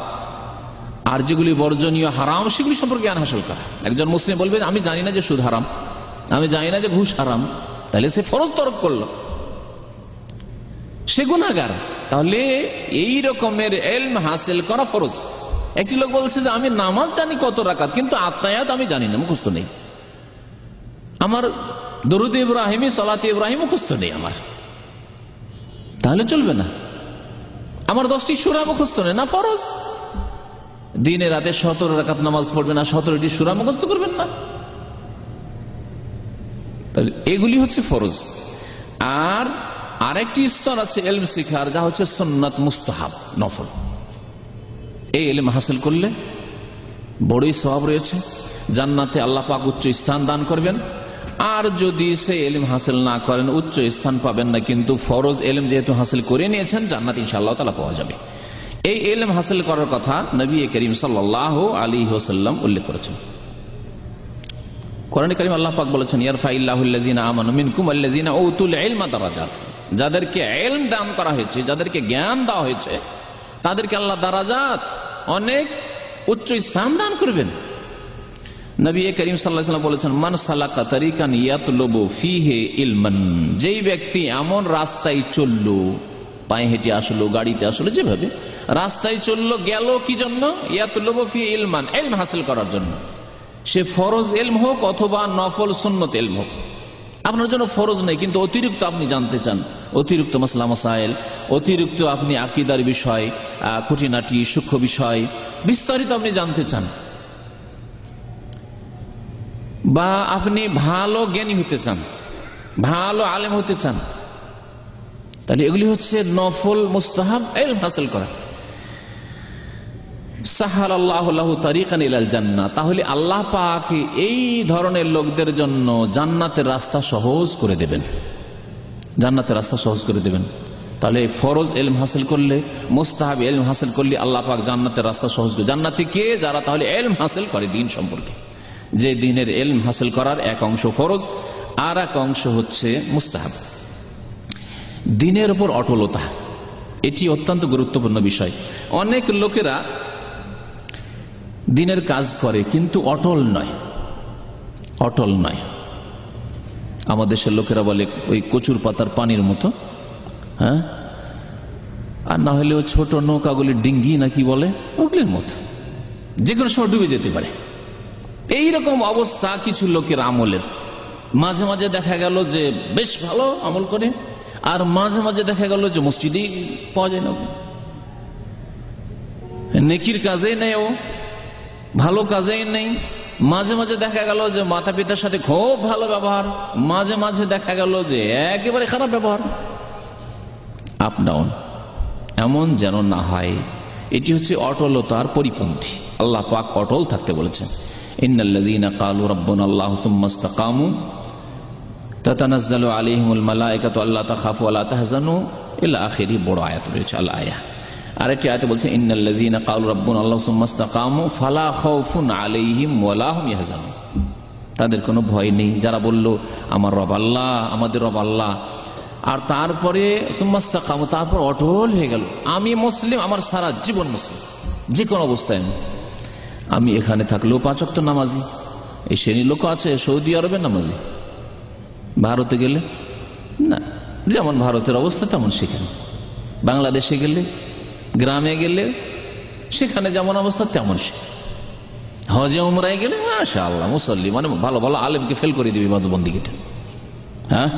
A: আর যেগুলি বর্জনীয়, হারাম সেগুলি সম্পর্কে জ্ঞান হাসিল করা। একজন মুসলিম বলবে আমি জানি না যে সুদ হারাম, আমি জানি না যে ঘুষ হারাম, তাহলে সে ফরজ তরক করলো, সে গুনাহগার। তাহলে এই রকমের ইলম হাসিল করা ফরজ। একটি লোক বলছে যে আমি নামাজ জানি কত রাকাত, কিন্তু আত্মায়াত আমি জানি না, মুখস্থ নেই, আমার দরুদ ইব্রাহিমী সালাত ইব্রাহিম মুখস্থ নেই আমার, তাহলে চলবে না। আমার 10টি সূরা মুখস্থ নেই, না ফরজ। দিনে রাতে 17 রাকাত নামাজ পড়বেন না, 17টি সূরা মুখস্থ করবেন না, তাহলে এগুলি হচ্ছে ফরজ। আর আরেকটি স্তর আছে ইলম শিখার, যা হচ্ছে সুন্নাত, মুস্তাহাব, নফল। এই ইলম হাসিল করলে বড়ই সওয়াব রয়েছে, জান্নাতে আল্লাহ পাক উচ্চ স্থান দান করবেন। আর যদি সে ইলম হাসিল না করেন উচ্চ স্থান পাবেন না, কিন্তু ফরজ ইলম যেহেতু হাসিল করে নিয়েছেন জান্নাত ইনশাআল্লাহ তাআলা পাওয়া যাবে। এই ইলম হাসিল করার কথা নবী করিম সাল্লাল্লাহু আলাইহি ওয়াসাল্লাম উল্লেখ করেছেন। কোরআনে কারীম আল্লাহ পাক বলেছেন ইয়ারফাইল্লাহুল্লাযিনা আমানু মিনকুম ওয়াল্লাযিনা উতুল ইলমা দারাজাত, যাদেরকে ইলম দান করা হয়েছে, যাদেরকে জ্ঞান দেওয়া হয়েছে, তাদেরকে আল্লাহ দারাজাত, অনেক উচ্চ স্থান দান করবেন। নবী করিম সাল্লাল্লাহু আলাইহি ওয়াসাল্লাম বলেছেন মান সালাকা তারিকান ইয়াতলুবু ফিহি ইলমান, যেই ব্যক্তি এমন রাস্তায় চললো, পায়ে হেঁটে আসলো, গাড়িতে আসলো, যেভাবে রাস্তায় চললো, গেল কি জন্য? ইয়াতলুবু ফি ইলমান, ইলম হাসিল করার জন্য। সে ফরজ ইলম হোক অথবা নফল সুন্নত ইলম হোক, আপনার জন্য ফরজ নেই কিন্তু অতিরিক্ত আপনি জানতে চান, অতিরিক্ত মাসলা মাসাইল, অতিরিক্ত আপনি আকীদার বিষয়, খুঁটিনাটি সূক্ষ্ম বিষয় বিস্তারিত আপনি জানতে চান, বা আপনি ভালো জ্ঞানী হতে চান, ভালো আলেম হতে চান, তাহলে এগুলি হচ্ছে নফল মুস্তাহাব ইলম হাসিল করা। সাহালাল্লাহু লাহু তারিকান ইলাল জান্নাহ, তাহলে আল্লাহ পাক এই ধরনের লোকদের জন্য জান্নাতের রাস্তা সহজ করে দেবেন, জান্নাতের রাস্তা সহজ করে দেবেন। তাহলে ফরজ ইলম হাসিল করলে, মুস্তাহাব ইলম হাসিল করলে আল্লাহ পাক জান্নাতের রাস্তা সহজ করে। জান্নাতি কে? যারা তাহলে ইলম হাসিল করে দ্বীন সম্পর্কে, যে দ্বীনের ইলম হাসিল করার এক অংশ ফরজ, আর এক অংশ হচ্ছে মুস্তাহাব। দ্বীনের উপর অটলতা, এটি অত্যন্ত গুরুত্বপূর্ণ বিষয়। অনেক লোকেরা দ্বীনের কাজ করে কিন্তু অটল নয়, অটল নয়। আমাদের দেশের লোকেরা বলে ওই কচুর পাতার পানির মতো, হ্যাঁ, আর না হলেও ছোট নৌকাগুলি ডিঙ্গি নাকি বলে, ওগুলির মতো যে কোনো সময় ডুবে যেতে পারে। এইরকম অবস্থা কিছু লোকের আমলের। মাঝে মাঝে দেখা গেল যে বেশ ভালো আমল করে, আর মাঝে মাঝে দেখা গেল যে মসজিদেই পাওয়া যায় না, নেকির কাজে নেই, ও ভালো কাজেই নেই। মাঝে মাঝে দেখা গেল যে মাতা পিতার সাথে খুব ভালো ব্যবহার, মাঝে মাঝে দেখা গেল যে একেবারে খারাপ ব্যবহার, আপ ডাউন। এমন যেন না হয়, এটি হচ্ছে অটলতার পরিপন্থী। আল্লাহ পাক অটল থাকতে বলেছেন, ইন্নাল্লাযীনা ক্বালু রাব্বুনাল্লাহু সুম্মা ইসতাকামু তাতানাজ্জালু আলাইহিমুল মালায়েকাতু আল্লা তাখাফু ওয়া লা তাহজানু ইলা আখিরি। বড় আয়াত রয়েছে আল আয়া। আরেকটি আয়াতে বলছে ইন্নাল্লাযীনা ক্বালু রাব্বুনাল্লাহু সুম্মা ইসতাকামু ফালা খাউফুন আলাইহিম ওয়া লা হুম ইয়াহজানুন, তাদের কোনো ভয় নেই যারা বলল আমার রব আল্লাহ, আমাদের রব আল্লাহ, আর তারপরে সুম্মা ইসতাকামু, তারপর অটল হয়ে গেল, আমি মুসলিম, আমার সারা জীবন মুসলিম, যে কোনো অবস্থায় আমি এখানে থাকলেও 5 ওয়াক্ত নামাজি। এই শ্রেণীর লোক আছে সৌদি আরবে নামাজি, ভারতে গেলে না, যেমন ভারতের অবস্থা তেমন সেখানে, বাংলাদেশে গেলে, গ্রামে গেলে সেখানে যেমন অবস্থা তেমন সে, হজে উমরায় গেলে মাশাআল্লাহ মুসল্লি, মানে ভালো ভালো আলেমকে ফেল করে দিবে ইবাদতবন্দিগিতে, হ্যাঁ,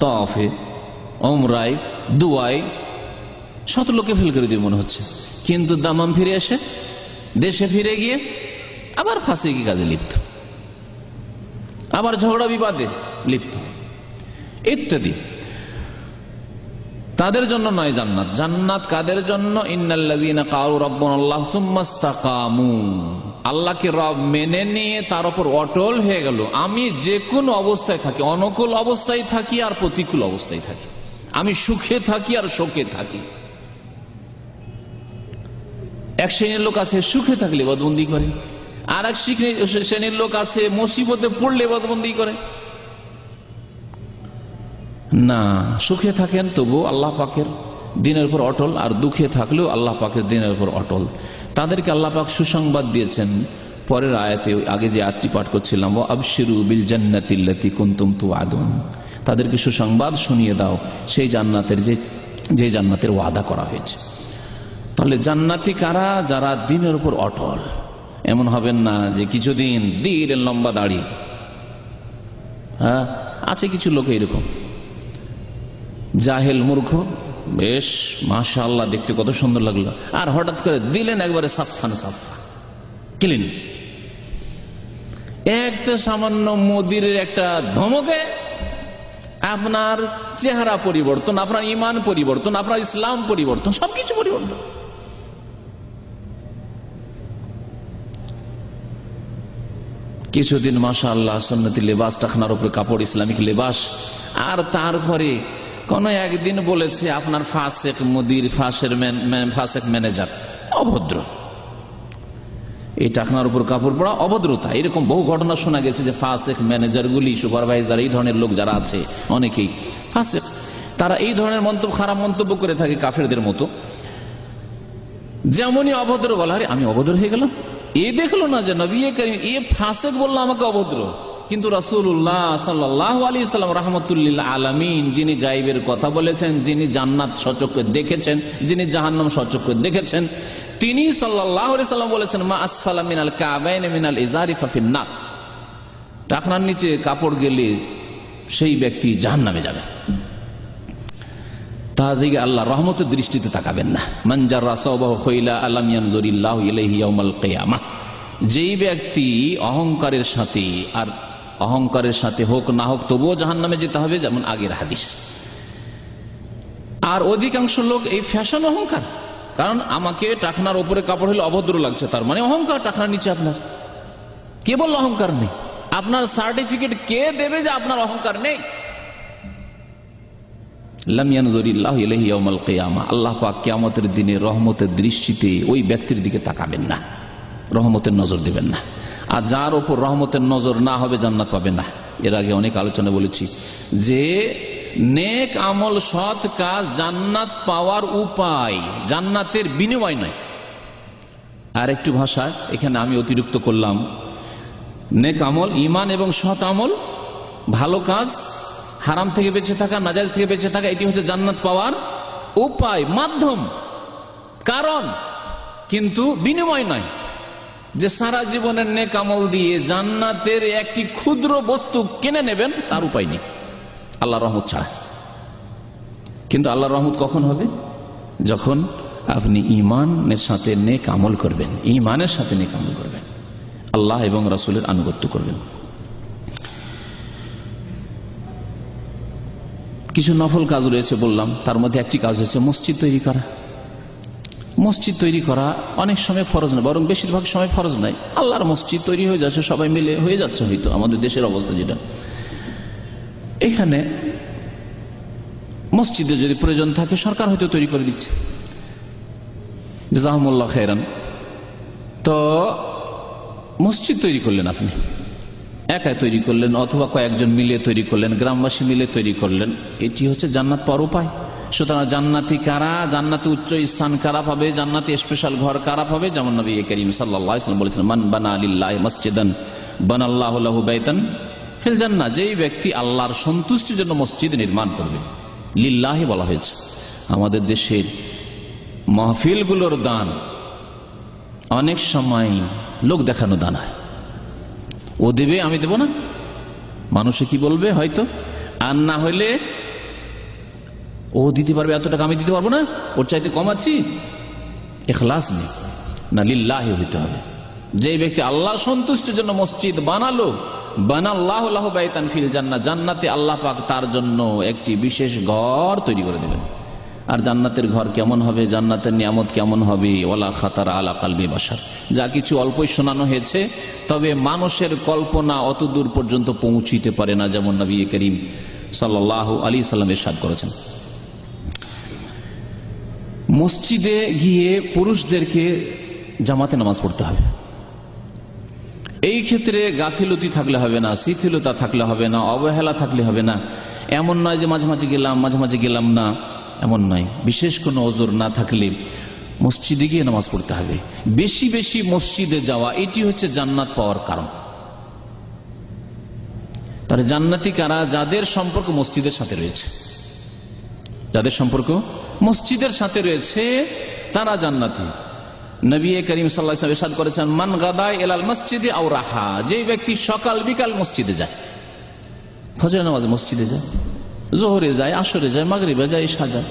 A: তাওয়াফে, উমরায়, দুয়ায় শত লোকে ফেল করে দিবে মনে হচ্ছে, কিন্তু দামাম ফিরে এসে দেশে ফিরে গিয়ে আবার ফাঁসিকি কাজে লিপ্ত, আবার ঝগড়া বিবাদে লিপ্ত ইত্যাদি। তাদের জন্য নয় জান্নাত। জান্নাত কাদের জন্য? ইন্নাল্লাযীনা ক্বালু রাব্বুনাল্লাহু সুম্মা ইসতাকামু, আল্লাহকে রব মেনে নিয়ে তার উপর অটল হয়ে গেল। আমি যে কোনো অবস্থায় থাকি, অনুকূল অবস্থায় থাকি আর প্রতিকূল অবস্থায় থাকি, আমি সুখে থাকি আর শোকে থাকি। এক শ্রেণীর লোক আছে সুখে থাকলে ইবাদতবন্দি করে, আর এক শ্রেণীর লোক আছে মুসিবতে পড়লে ইবাদতবন্দি করে না, সুখে থাকেন তবু আল্লাহ পাকের দিনের উপর অটল, আর দুঃখে থাকলেও আল্লাহ পাকের দিনের উপর অটল। তাদেরকে আল্লাহ পাক সুসংবাদ দিয়েছেন পরের আয়াতে, আগে যে আয়াতটি পাঠ করছিলাম, ওয়া আবশিরু বিল জান্নাতিল্লাতী কুনতুম তুআদুন, তাদেরকে সুসংবাদ শুনিয়ে দাও সেই জান্নাতের যে জান্নাতের ওয়াদা করা হয়েছে। তাহলে জান্নাতি কারা? যারা দিনের উপর অটল। এমন হবেন না যে কিছুদিন দিলেন লম্বা দাড়ি, হ্যাঁ আছে কিছু লোক এরকম জাহেল মূর্খ, বেশ মাশাআল্লাহ দেখতে কত সুন্দর লাগলো, আর হঠাৎ করে দিলেন একবারে সাফান সাফা ক্লিন। একটা সামান্য মোদির একটা ধমকে আপনার চেহারা পরিবর্তন, আপনার ইমান পরিবর্তন, আপনার ইসলাম পরিবর্তন, সবকিছু পরিবর্তন। কিছুদিন মাশাআল্লাহ সুন্নতি লেবাস, টাকনার উপরে কাপড়, ইসলামিক লেবাস, আর তারপরে কোন একদিন বলেছে আপনার ফাসেক মুদির, ফাসেক ম্যানেজার অভদ্র, এই টাকনার উপর কাপড় পরা অভদ্রতা। এরকম বহু ঘটনা শোনা গেছে যে ফাসেক ম্যানেজারগুলি, সুপারভাইজার, এই ধরনের লোক যারা আছে অনেকেই ফাসেক, তারা এই ধরনের মন্তব্য, খারাপ মন্তব্য করে থাকে কাফেরদের মতো। যেমনই অভদ্র বলা, আরে আমি অভদ্র হয়ে গেলাম, এ দেখলো না যে নবী করিম এ ফাসেক বললো আমাকে অভদ্র, কিন্তু রাসূলুল্লাহ সাল্লাল্লাহু আলাইহি সাল্লাম রাহমাতুল্লিল আলামিন, যিনি গায়েবের কথা বলেছেন, যিনি জান্নাত সচক্ষে দেখেছেন, যিনি জাহান্নাম সচক্ষে দেখেছেন, তিনি সাল্লাল্লাহু আলাইহি সাল্লাম বলেছেন, মা আসফালা মিনাল কাবাইন মিনাল ইজারি ফাফিন নার, টাকনার নিচে কাপড় গেলে সেই ব্যক্তি জাহান্নামে যাবে। তাদেরকে আল্লাহ রহমতের দৃষ্টিতে তাকাবেন না। মান জাররা সাওবাহু খাইলা আলাম ইয়ানজুরিল্লাহু ইলাইহি ইয়াউমাল কিয়ামাহ, যেই ব্যক্তি অহংকারের সাথে, আর অহংকারের সাথে হোক না হোক তবুও জাহান্নামে যেতে হবে, যেমন আগের হাদিস। আর অধিকাংশ লোক এই ফ্যাশন অহংকার, কারণ আমাকে টাকনার উপরে কাপড় হলে অভদ্র লাগছে, তার মানে অহংকার। টাকনার নিচে আপনার কে বলল অহংকার নেই? আপনার সার্টিফিকেট কে দেবে যে আপনার অহংকার নেই? লাম ইয়ানজুরিল্লাহু ইলাইহি ইয়াউমাল কিয়ামাহ, আল্লাহ পাক কিয়ামতের দিনে রহমতের দৃষ্টিতে ওই ব্যক্তির দিকে তাকাবেন না, রহমতের নজর দিবেন না। আর যার উপর রহমতের নজর না হবে জান্নাত পাবে না। এর আগে অনেক আলোচনা বলেছি যে নেক আমল, সৎ কাজ জান্নাত পাওয়ার উপায়, জান্নাতের বিনিময় নয়। আর একটু ভাষা এখানে আমি অতিরিক্ত করলাম, নেক আমল, ঈমান এবং সৎ আমল, ভালো কাজ, হারাম থেকে বেঁচে থাকা, নাজায়েজ থেকে বেঁচে থাকা, এটি হচ্ছে জান্নাত পাওয়ার উপায়, মাধ্যম, কারণ, কিন্তু বিনিময় নয়। যে সারা জীবনের নেক আমল দিয়ে জান্নাতের একটি ক্ষুদ্র বস্তু কিনে নেবেন, তার উপায় নেই আল্লাহর রহমত ছাড়া। কিন্তু আল্লাহর রহমত কখন হবে? যখন আপনি ঈমানের সাথে নেক আমল করবেন, ঈমানের সাথে নেক আমল করবেন, আল্লাহ এবং রাসূলের আনুগত্য করবেন। কিছু নফল কাজ রয়েছে বললাম, তার মধ্যে একটি কাজ হচ্ছে মসজিদ তৈরি করা। মসজিদ তৈরি করা অনেক সময় ফরজ নয়, বরং বেশিরভাগ সময় ফরজ নয়। আল্লাহর মসজিদ তৈরি হয়ে যাচ্ছে, সবাই মিলে হয়ে যাচ্ছে। হয়তো আমাদের দেশের অবস্থা যেটা, এখানে মসজিদে যদি প্রয়োজন থাকে সরকার হয়তো তৈরি করে দিচ্ছে, জাযাকুমুল্লাহ খায়রান। তো মসজিদ তৈরি করলেন, আপনি একাই তৈরি করলেন অথবা কয়েকজন মিলে তৈরি করলেন, গ্রামবাসী মিলে তৈরি করলেন, এটি হচ্ছে জান্নাত পাওয়ার উপায়। সুতরাং জান্নাতি কারা, জান্নাতে উচ্চ স্থান কারা পাবে, জান্নাতে স্পেশাল ঘর কারা পাবে? যেমন নবী করিম সাল্লাল্লাহু আলাইহি ওয়াসাল্লাম বলেছেন, মান বানা লিল্লাহি মাসজিদান বানাল্লাহু লাহু বাইতান ফিল জান্নাহ, যেই ব্যক্তি আল্লাহর সন্তুষ্টির জন্য মসজিদ নির্মাণ করবে। লিল্লাহি বলা হয়েছে। আমাদের দেশের মাহফিলগুলোর দান অনেক সময় লোক দেখানো দান হয়, ও দেবে আমি দেব না, মানুষে কি বলবে হয়তো, আর না হইলে ও দিতে পারবে এত টাকা, আমি দিতে পারবো না, ওর চাইতে কম আছি। ইখলাস নেই, না লিল্লাহি হইতে হবে। যে ব্যক্তি আল্লাহর সন্তুষ্টির জন্য মসজিদ বানালো, বানাল্লাহু লাহু বাইতান ফিল জান্নাহ, জান্নাতে আল্লাহ পাক তার জন্য একটি বিশেষ ঘর তৈরি করে দেবেন। আর জান্নাতের ঘর কেমন হবে, জান্নাতের নিয়ামত কেমন হবে, ওয়ালা খাতারা আলা কালবি বাশার, যা কিছু অল্পই শোনানো হয়েছে, তবে মানুষের কল্পনা অত দূর পর্যন্ত পৌঁছিতে পারে না, যেমন নবী করিম সাল্লাল্লাহু আলাইহি সাল্লাম ইরশাদ করেছেন। মসজিদে গিয়ে পুরুষদেরকে জামাতে নামাজ পড়তে হবে, এই ক্ষেত্রে গাফিলতি থাকলে হবে না, শিথিলতা থাকলে হবে না, অবহেলা থাকলে হবে না। এমন নয় যে মাঝে মাঝে গেলাম মাঝে মাঝে গেলাম না, এমন নয়। বিশেষ কোনো ওজর না থাকলে মসজিদে গিয়ে নামাজ পড়তে হবে। বেশি বেশি মসজিদে যাওয়া এটি হচ্ছে জান্নাত পাওয়ার কারণ। তাহলে জান্নাতি কারা? যাদের সম্পর্ক মসজিদের সাথে রয়েছে, যাদের সম্পর্ক মসজিদের সাথে রয়েছে তারা জান্নাতি। নবী করিম সাল্লাল্লাহু আলাইহি ওয়াসাল্লাম ইরশাদ করেছেন, মান গাদা ইলাল মসজিদে আও রাহা, যে ব্যক্তি সকাল বিকাল মসজিদে যায়, ফজর নামাজ মসজিদে যায়, জোহরে যায়, আসরে যায়, মাগরিবে যায়, ইশা যায়,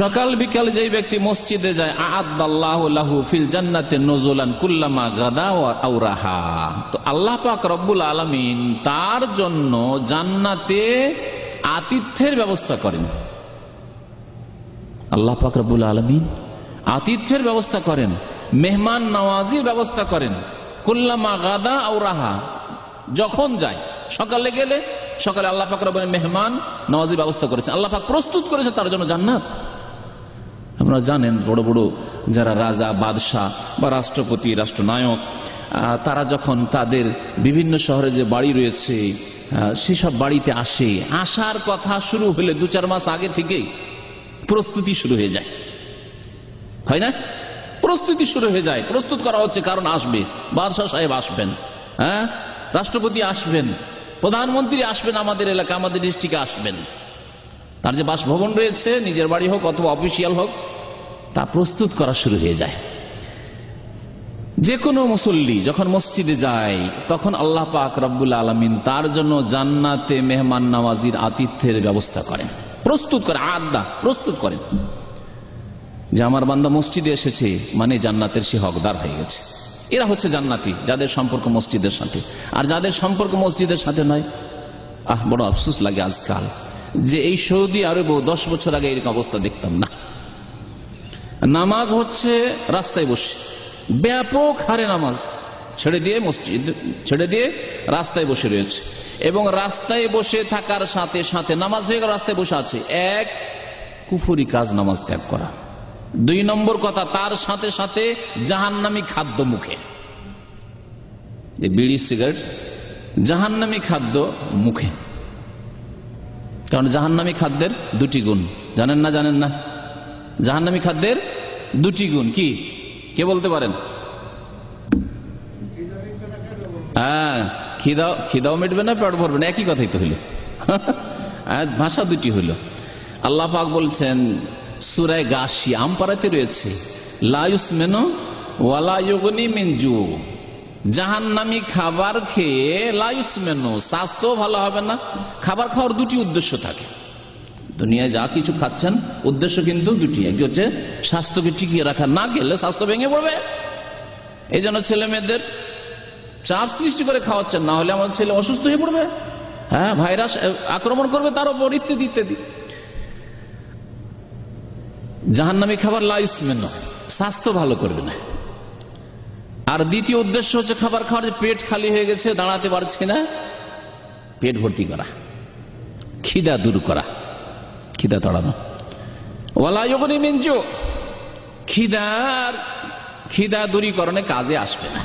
A: সকাল বিকাল যেই ব্যক্তি মসজিদে যায়, আ'আদাল্লাহু লাহু ফিল জান্নাতি নুজুলান কুল্লামা গাদা আও রাহা, তো আল্লাহ পাক রব্বুল আলামিন তার জন্য জান্নাতে আতিথ্যের ব্যবস্থা করেন। আল্লাহ পাক রব্বুল আলামিন আতিথ্যের ব্যবস্থা করেন, মেহমান নওয়াজির ব্যবস্থা করেন। কুল্লামা গাদা আও রাহা, যখন যায়, সকালে গেলে সকালে আল্লাহ পাক রব্বুল মেহমান নওয়াজির ব্যবস্থা করেছেন, আল্লাহ পাক প্রস্তুত করেছে তার জন্য জান্নাত। আপনারা জানেন বড় বড় যারা রাজা, বাদশাহ বা রাষ্ট্রপতি, রাষ্ট্রনায়ক, তারা যখন তাদের বিভিন্ন শহরে যে বাড়ি রয়েছে সেসব বাড়িতে আসে, আসার কথা শুরু হলে 2-4 মাস আগে থেকেই প্রস্তুতি শুরু হয়ে যায়, হয় না? প্রস্তুতি শুরু হয়ে যায়, প্রস্তুত করা হচ্ছে, কারণ আসবে, বাদশাহ সাহেব আসবেন, হ্যাঁ, রাষ্ট্রপতি আসবেন, প্রধানমন্ত্রী আসবেন, আমাদের এলাকা আমাদের ডিস্ট্রিক্টে আসবেন, তার যে বাসভবন রয়েছে, নিজের বাড়ি হোক অথবা অফিসিয়াল হোক, তা প্রস্তুত করা শুরু হয়ে যায়। যে কোনো মুসল্লি যখন মসজিদে যায় তখন আল্লাহ পাক রব্বুল আলামিন তার জন্য জান্নাতে মেহমান নওয়াজির আতিথ্যের ব্যবস্থা করেন, প্রস্তুত করে, প্রস্তুত করেন যে আমার বান্দা মসজিদে এসেছে মানে জান্নাতের সে হকদার হয়ে গেছে। এরা হচ্ছে জান্নাতি, যাদের সম্পর্ক মসজিদের সাথে। আর যাদের সম্পর্ক মসজিদের সাথে নয়, বড় আফসোস লাগে আজকাল যে এই সৌদি আরবে 10 বছর আগে এরকম অবস্থা দেখতাম না। নামাজ হচ্ছে রাস্তায় বসে, ব্যাপক হারে নামাজ ছেড়ে দিয়ে মসজিদ ছেড়ে দিয়ে রাস্তায় বসে রয়েছে, এবং রাস্তায় বসে থাকার সাথে সাথে নামাজ হয়ে গেল, রাস্তায় বসে আছে, এক কুফরি কাজ নামাজ ত্যাগ করা। 2 নম্বর কথা, তার সাথে সাথে জাহান্নামী খাদ্য মুখে, বিড়ি সিগারেট জাহান্নামী খাদ্য মুখে। কারণ জাহান্নামী খাদ্যের 2টি গুণ, জানেন না? জানেন না? জাহান্নামী খাদ্যের 2টি গুণ কি, কে বলতে পারেন? হ্যাঁ, খিদাও মিটবে না, পেট ভরবে না, একই কথাই তো হইল, ভাষা 2টি হইল। আল্লাহ পাক বলছেন সূরা গাশিয়া, আমপারাতে রয়েছে, লা ইউসমিনু ওয়ালা ইউগনি মিন জু, জাহান্নামী খাবার খেয়ে লা ইউসমিনু, স্বাস্থ্য ভালো হবে না। খাবার খাওয়ার 2টি উদ্দেশ্য থাকে, দুনিয়ায় যা কিছু খাচ্ছেন উদ্দেশ্য কিন্তু 2টি, একটি হচ্ছে স্বাস্থ্যকে টিকিয়ে রাখা, না খেলে স্বাস্থ্য ভেঙে পড়বে। এই জন্য ছেলে মেয়েদের চাপ সৃষ্টি করে খাওয়াচ্ছেন, না হলে আমাদের ছেলে অসুস্থ হয়ে পড়বে, হ্যাঁ, ভাইরাস আক্রমণ করবে তার উপর, ইত্যাদি ইত্যাদি। জাহান্নামী খাবার লা ইউসমিনু, স্বাস্থ্য ভালো করবে না। আর দ্বিতীয় উদ্দেশ্য হচ্ছে খাবার খাওয়ার, পেট খালি হয়ে গেছে, দাঁড়াতে পারছে না, পেট ভর্তি করা, খিদা দূর করা, খিদা তাড়ানো। ওয়ালা ইউগনি মিন জু, খিদা দূরীকরণে কাজে আসবে না।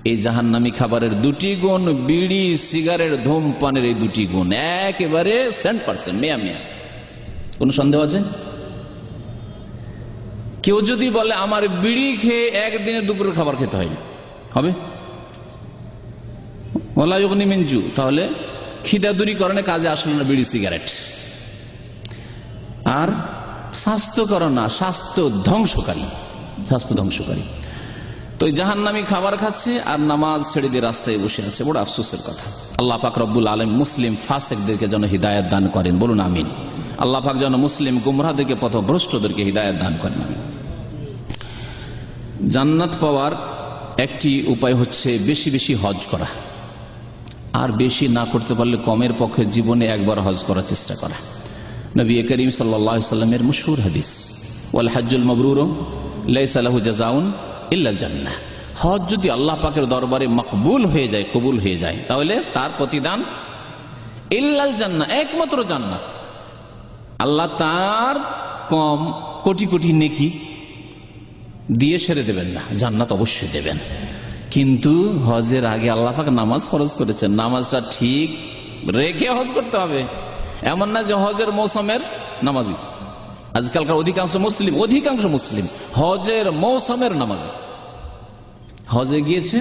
A: এই জাহান্নামী খাবারের 2টি গুণ, বিড়ি সিগারেট ধূমপানের এই 2টি গুণ একেবারে 100% মেয়া। কোন সন্দেহ আছে? কেউ যদি বলে আমার বিড়ি খেয়ে একদিনে দুপুরের খাবার খেতে হবে, ওয়ালা ইউগনি মিন জু, তাহলে খিদা দূরীকরণে কাজে আসলো না বিড়ি সিগারেট। আর স্বাস্থ্যকর না, স্বাস্থ্য ধ্বংসকারী। তো জাহান্নামী খাবার খাচ্ছে আর নামাজ ছেড়ে দিয়ে রাস্তায় বসে আছে, বড় আফসোসের কথা। আল্লাহ পাক রব্বুল আলামিন মুসলিম ফাসিকদেরকে যেন হিদায়াত দান করেন, বলুন আমিন। আল্লাহ পাক যেন মুসলিম গুমরাহদেরকে, পথভ্রষ্টদেরকে হিদায়াত দান করেন, আমিন। জান্নাত পাওয়ার একটি উপায় হচ্ছে বেশি বেশি হজ করা, আর বেশি না করতে পারলে কমের পক্ষে জীবনে একবার হজ করার চেষ্টা করা। নবী করিম সাল্লাল্লাহু আলাইহি ওয়াসাল্লামের মশহুর হাদিস, ওয়াল হজ্জুল মাবরুর লাইসা লাহু জাযাউন ইল্লাল জান্নাহ, হজ যদি আল্লাহ পাকের দরবারে মকবুল হয়ে যায়, কবুল হয়ে যায়, তাহলে তার প্রতিদান ইল্লাল জান্নাহ, একমাত্র জান্নাত। আল্লাহ তার কম কোটি কোটি নেকি দিয়ে সেরে দেবেন না, জান্নাত অবশ্যই দেবেন। কিন্তু হজের আগে আল্লাহ পাক নামাজ ফরজ করেছেন, নামাজটা ঠিক রেখে হজ করতে হবে। এমন না যে হজের মৌসুমের নামাজি। আজকালকার অধিকাংশ মুসলিম হজের মৌসুমের নামাজি। হজে গিয়েছে,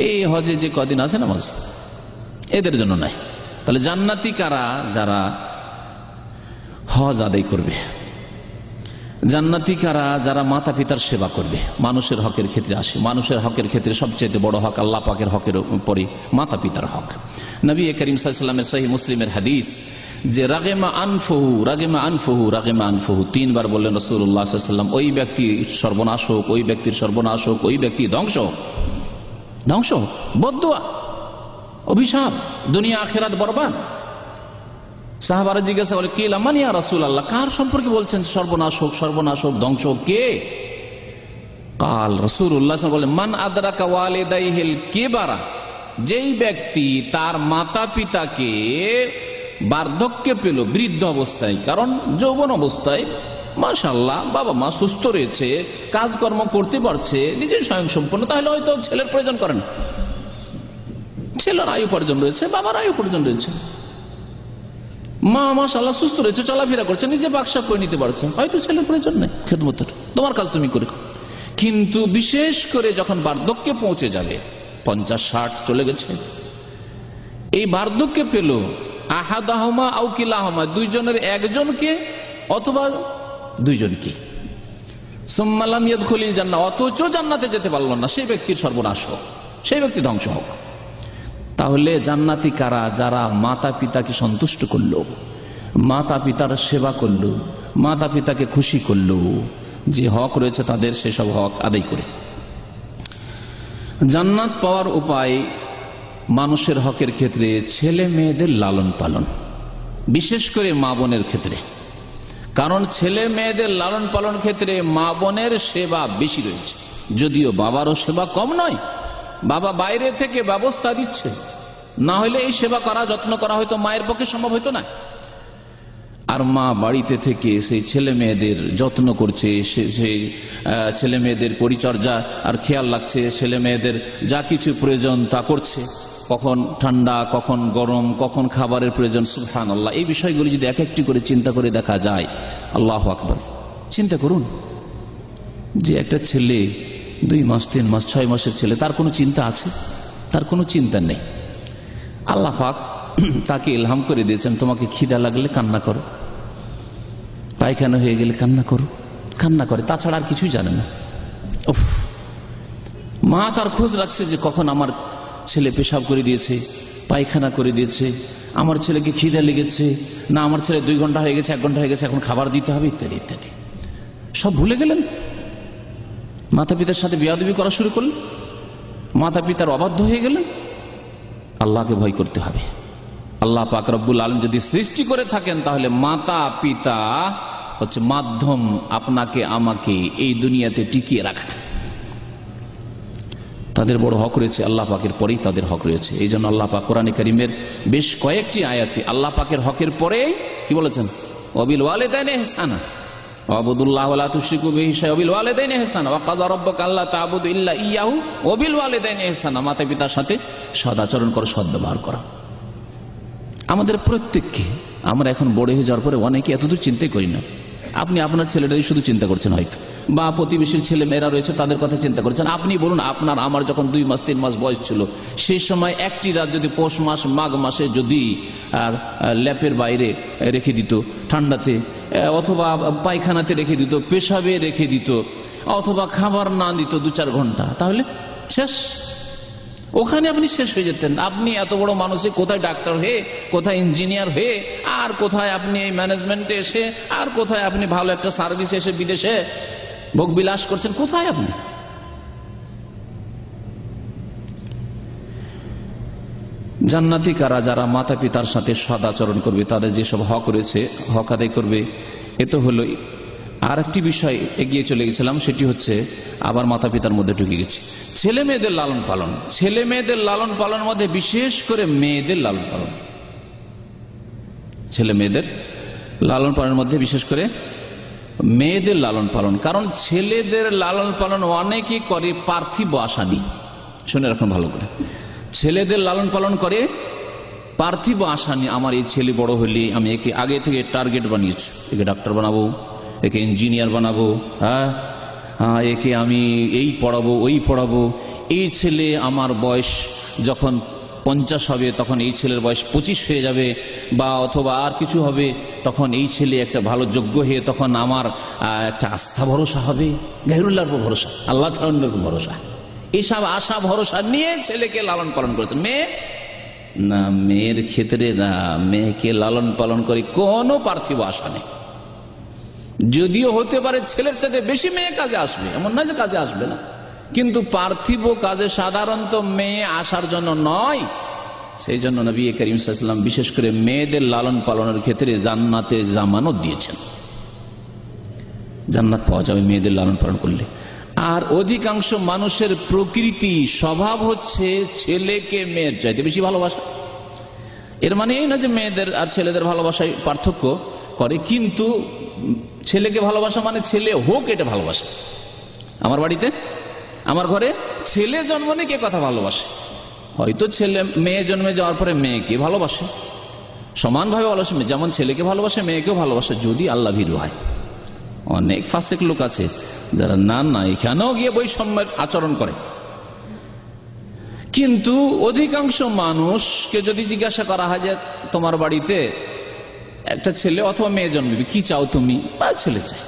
A: এই হজে যে কদিন আছে নামাজ এদের জন্য নাই। তাহলে জান্নাতি কারা? যারা হজ আদায় করবে। জান্নাতি কারা? যারা মাতা পিতার সেবা করবে। মানুষের হকের ক্ষেত্রে আসে, মানুষের হকের ক্ষেত্রে সবচেয়ে বড় হক আল্লাহ পাকের হকের পরে মাতা পিতার হক। নবী করিম সাল্লাল্লাহু আলাইহি ওয়াসাল্লামের সহিহ মুসলিমের হাদিস যে রাগিমা আনফুহু 3 বার বললেন রাসূলুল্লাহ সাল্লাল্লাহু আলাইহি ওয়াসাল্লাম, ওই ব্যক্তি সর্বনাশ হোক, ওই ব্যক্তির সর্বনাশ হোক, ওই ব্যক্তি ধ্বংস হোক, বদদুয়া, অভিশাপ, দুনিয়া আখিরাত বরবাদ। সাহাবারা জিজ্ঞাসা করে, কিলা মান ইয়া রাসূলুল্লাহ, কার সম্পর্কে বলছেন সর্বনাশ হোক, ধ্বংস হোক, কে? কাল রাসূলুল্লাহ বলেন, মান আদরাকা ওয়ালিদাইহিল কিবারা, যেই ব্যক্তি তার মাতা পিতাকে বার্ধক্যে পেল, বৃদ্ধ অবস্থায়, কারণ যৌবন অবস্থায় মাশাআল্লাহ বাবা মা সুস্থ রয়েছে, কাজকর্ম করতে পারছে, নিজের স্বয়ংসম্পূর্ণ, তাহলে হয়তো ছেলের প্রয়োজন করেন, ছেলের আয়ু উপার্জন রয়েছে, বাবার আয়ু উপার্জন রয়েছে, মা মাশাআল্লাহ সুস্থ রয়েছে, চলাফেরা করছে, নিজে বাক্সা করে নিতে পারছে, হয়তো ছেলের প্রয়োজন নেই খেদমতের, তোমার কাজ তুমি করে। কিন্তু বিশেষ করে যখন বার্ধক্যে পৌঁছে যাবে, 50-60 চলে গেছে, এই বার্ধক্যে পেল, আহাদাহুমা আও কিলাহুমা, দুইজনের একজনকে অথবা দুইজনকে, সুম্মা লাম ইয়াদখুলিল জান্নাহ, অথচ জান্নাতে যেতে পারল না, সেই ব্যক্তির সর্বনাশ হোক, সেই ব্যক্তি ধ্বংস হোক। তাহলে জান্নাতি কারা? যারা মাতা পিতাকে সন্তুষ্ট করলো, মাতা পিতার সেবা করলো, মাতা পিতাকে খুশি করলো, যে হক রয়েছে তাদের সেসব হক আদায় করে। জান্নাত পাওয়ার উপায় মানুষের হকের ক্ষেত্রে ছেলে মেয়েদের লালন পালন, বিশেষ করে মা বোনের ক্ষেত্রে। কারণ ছেলে মেয়েদের লালন পালন ক্ষেত্রে মা বোনের সেবা বেশি রয়েছে, যদিও বাবারও সেবা কম নয়। বাবা বাইরে থেকে ব্যবস্থা দিচ্ছে, না হলে এই সেবা করা, যত্ন করা হয়তো মায়ের পক্ষে সম্ভব হইতো না। আর মা বাড়িতে থেকে সেই ছেলে মেয়েদের যত্ন করছে, সেই ছেলে মেয়েদের পরিচর্যা আর খেয়াল রাখছে, ছেলে মেয়েদের যা কিছু প্রয়োজন তা করছে, কখন ঠান্ডা, কখন গরম, কখন খাবারের প্রয়োজন, সুবহানাল্লাহ। এই বিষয়গুলি যদি এক একটি করে চিন্তা করে দেখা যায়, আল্লাহু আকবার। চিন্তা করুন যে একটা ছেলে 2 মাস, 3 মাস, 6 মাসের ছেলে, তার কোনো চিন্তা আছে? তার কোনো চিন্তা নেই। আল্লাহ পাক তাকে ইলহাম করে দিয়েছেন, তোমাকে খিদা লাগলে কান্না করো, পায়খানা হয়ে গেলে কান্না করো, কান্না করে, তাছাড়া আর কিছুই জানে না। উফ, মা তার খোঁজ রাখছে যে কখন আমার ছেলে পেশাব করে দিয়েছে, পায়খানা করে দিয়েছে, আমার ছেলেকে খিদা লেগেছে, না আমার ছেলে 2 ঘন্টা হয়ে গেছে, 1 ঘন্টা হয়ে গেছে, এখন খাবার দিতে হবে, ইত্যাদি ইত্যাদি। সব ভুলে গেলেন, মাতা পিতার সাথে বেয়াদবি করা শুরু করলেন, মাতা পিতার অবাধ্য হয়ে গেলেন। আল্লাহকে ভয় করতে হবে। আল্লাহ পাক রব্বুল আলামিন যদি সৃষ্টি করে থাকেন, তাহলে মাতা পিতা হচ্ছে মাধ্যম আপনাকে আমাকে এই দুনিয়াতে টিকিয়ে রাখা। তাদের বড় হক রয়েছে, আল্লাহ পাকের পরেই তাদের হক রয়েছে। এই জন্য আল্লাহ পাক কোরআনে কারিমের বেশ কয়েকটি আয়াতে আল্লাহ পাকের হকের পরেই কি বলেছেন? ওয়াবিল ওয়ালিদাইনি ইহসানা ওয়াবুদুল্লাহ ওয়ালা তুশরিকু বিহি শাইআন ওয়াবিল ওয়ালিদাইনি ইহসানা ওয়া ক্বাদা রাব্বুকা আল্লা তা'বুদু ইল্লা ইয়্যাহু ওয়াবিল ওয়ালিদাইনি ইহসানা। মাতা পিতার সাথে সদাচরণ করো, সদ্ব্যবহার করো। আমাদের প্রত্যেককে, আমরা এখন বড় হয়ে যাওয়ার পরে অনেকে এতদূর চিন্তাই করি না। আপনি আপনার ছেলেটাই শুধু চিন্তা করছেন, হয়তো বা প্রতিবেশীর ছেলে মেয়েরা রয়েছে তাদের কথা চিন্তা করছেন। আপনি বলুন, আপনার আমার যখন 2 মাস 3 মাস বয়স ছিল, সেই সময় একটি রাত যদি পৌষ মাস মাঘ মাসে যদি ল্যাপের বাইরে রেখে দিত ঠান্ডাতে, অথবা পায়খানাতে রেখে দিত, পেশাবে রেখে দিত, অথবা খাবার না দিত 2-4 ঘন্টা, তাহলে শেষ, ওখানে আপনি শেষ হয়ে যেতেন। আপনি এত বড় মানুষে কোথায় ডাক্তার হয়ে, কোথায় ইঞ্জিনিয়ার হয়ে, আর কোথায় আপনি এই ম্যানেজমেন্টে এসে, আর কোথায় আপনি ভালো একটা সার্ভিসে এসে বিদেশে ভোগ বিলাস করছেন, কোথায় আপনি? জান্নাতি কারা? যারা মাতা পিতার সাথে সদাচরণ করবে, তাদের যেসব হক রয়েছে হক আদায় করবে। এ তো হলো। আর একটি বিষয় এগিয়ে চলে গেছিলাম, সেটি হচ্ছে আবার মাতা পিতার মধ্যে ঢুকে গেছে ছেলে মেয়েদের লালন পালন। ছেলে মেয়েদের লালন পালনের মধ্যে বিশেষ করে মেয়েদের লালন পালন, ছেলে মেয়েদের লালন পালনের মধ্যে বিশেষ করে মেয়েদের লালন পালন। কারণ ছেলেদের লালন পালন অনেকেই করে পার্থিব আশা নিয়ে। শুনে রাখুন ভালো করে, ছেলেদের লালন পালন করে পার্থিব আশা নিয়ে। আমার এই ছেলে বড় হলে আমি একে আগে থেকে টার্গেট বানিয়েছি, একে ডাক্তার বানাবো, একে ইঞ্জিনিয়ার বানাবো, একে আমি এই পড়াবো ওই পড়াবো। এই ছেলে আমার বয়স যখন 50 হবে তখন এই ছেলের বয়স 25 হয়ে যাবে, বা অথবা আর কিছু হবে, তখন এই ছেলে একটা ভালো যোগ্য হয়ে তখন আমার একটা আস্থা ভরসা হবে। গায়রুল্লাহর উপর ভরসা, আল্লাহ ছাড়ার উপর ভরসা, এইসব আশা ভরসা নিয়ে ছেলেকে লালন পালন করেছে। মেয়ে না, মেয়ের ক্ষেত্রে না, মেয়েকে লালন পালন করে কোনো পার্থিব আশা নেই। যদিও হতে পারে ছেলের চাইতে বেশি মেয়ে কাজে আসবে, এমন না যে কাজে আসবে না, কিন্তু পার্থিব কাজে সাধারণত মেয়ে আসার জন্য নয়। সেই জন্য নবী করিম সাল্লাল্লাহু আলাইহি ওয়াসাল্লাম বিশেষ করে মেয়েদের লালন পালনের ক্ষেত্রে জান্নাতে জামানত দিয়েছেন। জান্নাত পাওয়া যাবে মেয়েদের লালন পালন করলে। আর অধিকাংশ মানুষের প্রকৃতি স্বভাব হচ্ছে ছেলেকে মেয়ের চাইতে বেশি ভালোবাসা। এর মানে এই না যে মেয়েদের আর ছেলেদের ভালোবাসায় পার্থক্য করে, কিন্তু ছেলেকে ভালোবাসা মানে ছেলে হোক এটা ভালোবাসা। আমার বাড়িতে আমার ঘরে ছেলে জন্ম নিয়ে কে কথা ভালোবাসে? হয়তো ছেলে মেয়ে জন্মে যাওয়ার পরে মেয়েকে ভালোবাসে, সমানভাবে ভালোবাসে, যেমন ছেলেকে ভালোবাসে মেয়েকেও ভালোবাসে, যদি আল্লাহ ভীরু হয়। অনেক ফাসেক লোক আছে যারা না এখানেও গিয়ে বৈষম্যের আচরণ করে। কিন্তু অধিকাংশ মানুষকে যদি জিজ্ঞাসা করা হয় যে তোমার বাড়িতে একটা ছেলে অথবা মেয়ে জন্মবে, কি চাও তুমি? বা ছেলে চাই।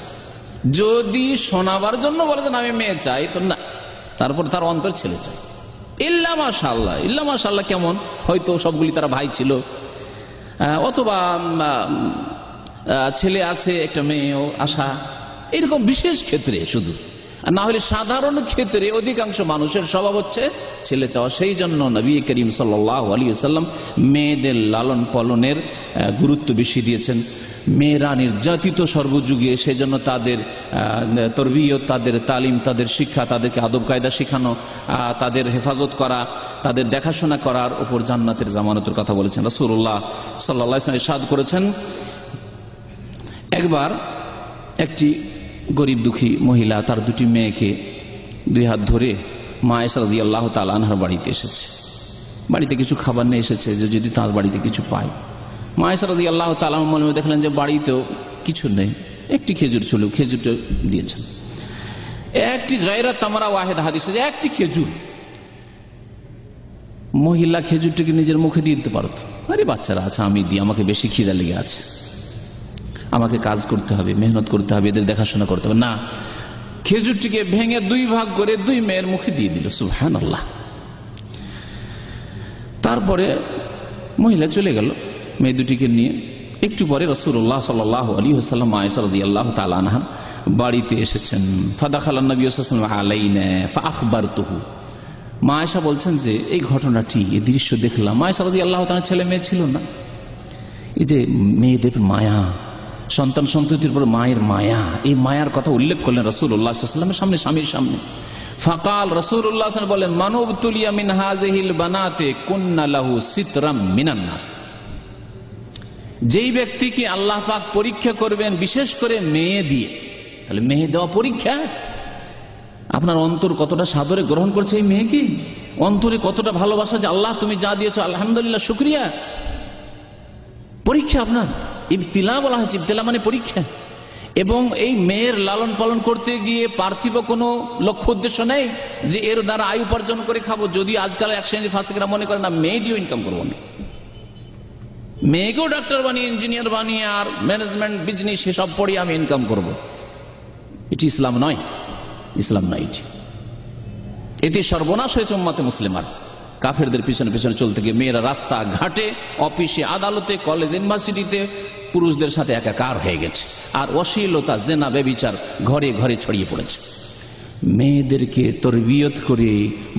A: যদি শোনাবার জন্য বলে যে আমি মেয়ে চাই, তো না, তারপর তার অন্তর ছেলে চাই। ইল্লা মাশাআল্লাহ, ইল্লা মাশাআল্লাহ কেমন? হয়তো সবগুলি তারা ভাই ছিল, অথবা ছেলে আছে একটা মেয়েও আশা, এরকম বিশেষ ক্ষেত্রে শুধু, আর না হলে সাধারণ ক্ষেত্রে অধিকাংশ মানুষের স্বভাব হচ্ছে ছেলে চাওয়া। সেই জন্য নবী করিম সাল্লাল্লাহু আলাইহি ওয়াসাল্লাম মেয়েদের লালন পালনের গুরুত্ব বেশি দিয়েছেন। মেয়েরা নির্যাতিত সর্বযুগে, সেই জন্য তাদের তরবিয়ত, তাদের তালিম, তাদের শিক্ষা, তাদেরকে আদব কায়দা শিখানো, তাদের হেফাজত করা, তাদের দেখাশোনা করার উপর জান্নাতের জামানতের কথা বলেছেন রাসূলুল্লাহ সাল্লাল্লাহু আলাইহি ওয়াসাল্লাম। ইরশাদ করেছেন, একবার একটি গরিব দুঃখী মহিলা তার দুটি মেয়েকে দুই হাত ধরে মা আয়েশা রাদিয়াল্লাহু তাআলা আনহার বাড়িতে এসেছে। বাড়িতে কিছু খাবার নিয়ে এসেছে যে যদি তার বাড়িতে কিছু পায়। মা আয়েশা রাদিয়াল্লাহু তাআলা মনে মনে দেখলেন যে বাড়িতেও কিছু নেই, একটি খেজুর ছিল, খেজুরটা দিয়েছেন। একটি গায়রা তামরা ওয়াহিদ হাদিসে যে একটি খেজুর, মহিলা খেজুরটিকে নিজের মুখে দিয়ে দিতে পারত। আরে বাচ্চারা আছে, আমি দিই, আমাকে বেশি খিদা লেগে আছে, আমাকে কাজ করতে হবে, মেহনত করতে হবে, এদের দেখাশোনা করতে হবে। না, খেজুরটিকে ভেঙে দুই ভাগ করে দুই মেয়ের মুখে দিয়ে দিল। সুবহানাল্লাহ। তারপরে মহিলা চলে গেল মেয়ে দুটিকে নিয়ে। একটু পরে রাসূলুল্লাহ সাল্লাল্লাহু আলাইহি ওয়াসাল্লাম আয়েশা রাদিয়াল্লাহু তাআলা আনহা বাড়িতে এসেছেন। ফাদাখালান নবী সাল্লাল্লাহু আলাইহি ওয়াসাল্লাম আলাইনা ফাআখবারতুহু। মা আয়েশা বলছেন যে এই ঘটনাটি, এই দৃশ্য দেখলাম। আয়েশা রাদিয়াল্লাহু তাআলা ছেলে মেয়ে ছিল না, এই যে মেয়েদের মায়া, সন্তান সন্ততির উপর মায়ের মায়া, এই মায়ার কথা উল্লেখ করলেন রাসূলুল্লাহ সাল্লাল্লাহু আলাইহি ওয়াসাল্লামের সামনে, স্বামীর সামনে। ফাকাল, রাসূলুল্লাহ সাল্লাল্লাহু আলাইহি ওয়াসাল্লাম বলেন, মানুবতুলিয়া মিন হাযিহিল বানাতে কুন্না লাহু সিতরাম মিনান নার। যেই ব্যক্তিকে আল্লাহ পাক পরীক্ষা করবেন বিশেষ করে মেয়ে দিয়ে, তাহলে মেয়ে দেওয়া পরীক্ষা। আপনার অন্তর কতটা সাদরে গ্রহণ করছে এই মেয়েকে, অন্তরে কতটা ভালোবাসা যে আল্লাহ তুমি যা দিয়েছো আলহামদুলিল্লাহ শুকরিয়া। পরীক্ষা আপনার, ইবতিলা বলা হয়েছে, ইবতিলা মানে পরীক্ষা। এবং এই মেয়ের লালন পালন করতে গিয়ে পার্থিব কোনো লক্ষ্য উদ্দেশ্য নেই যে এর দ্বারা আয় উপার্জন করে খাবো। যদি আজকাল এক শ্রেণীর ফাসিকরা মনে করে না মেয়ে দিয়েও ইনকাম করবো না, মেয়েকেও ডাক্তার বানিয়ে, ইঞ্জিনিয়ার বানিয়ে আর ম্যানেজমেন্ট বিজনেস সেসব পড়িয়ে আমি ইনকাম করব, এটি ইসলাম নয়। ইসলাম নয় এটি। এতে সর্বনাশ হয়েছে উম্মতে মুসলিমার। কাফেরদের পিছনে পিছনে চলতে গিয়ে মেয়েরা রাস্তা ঘাটে, অফিসে, আদালতে, কলেজ, ইউনিভার্সিটিতে পুরুষদের সাথে একাকার হয়ে গেছে। আর অশ্লীলতা, জেনা, ব্যভিচার ঘরে ঘরে ছড়িয়ে পড়েছে। মেয়েদেরকে তরবিয়ত করে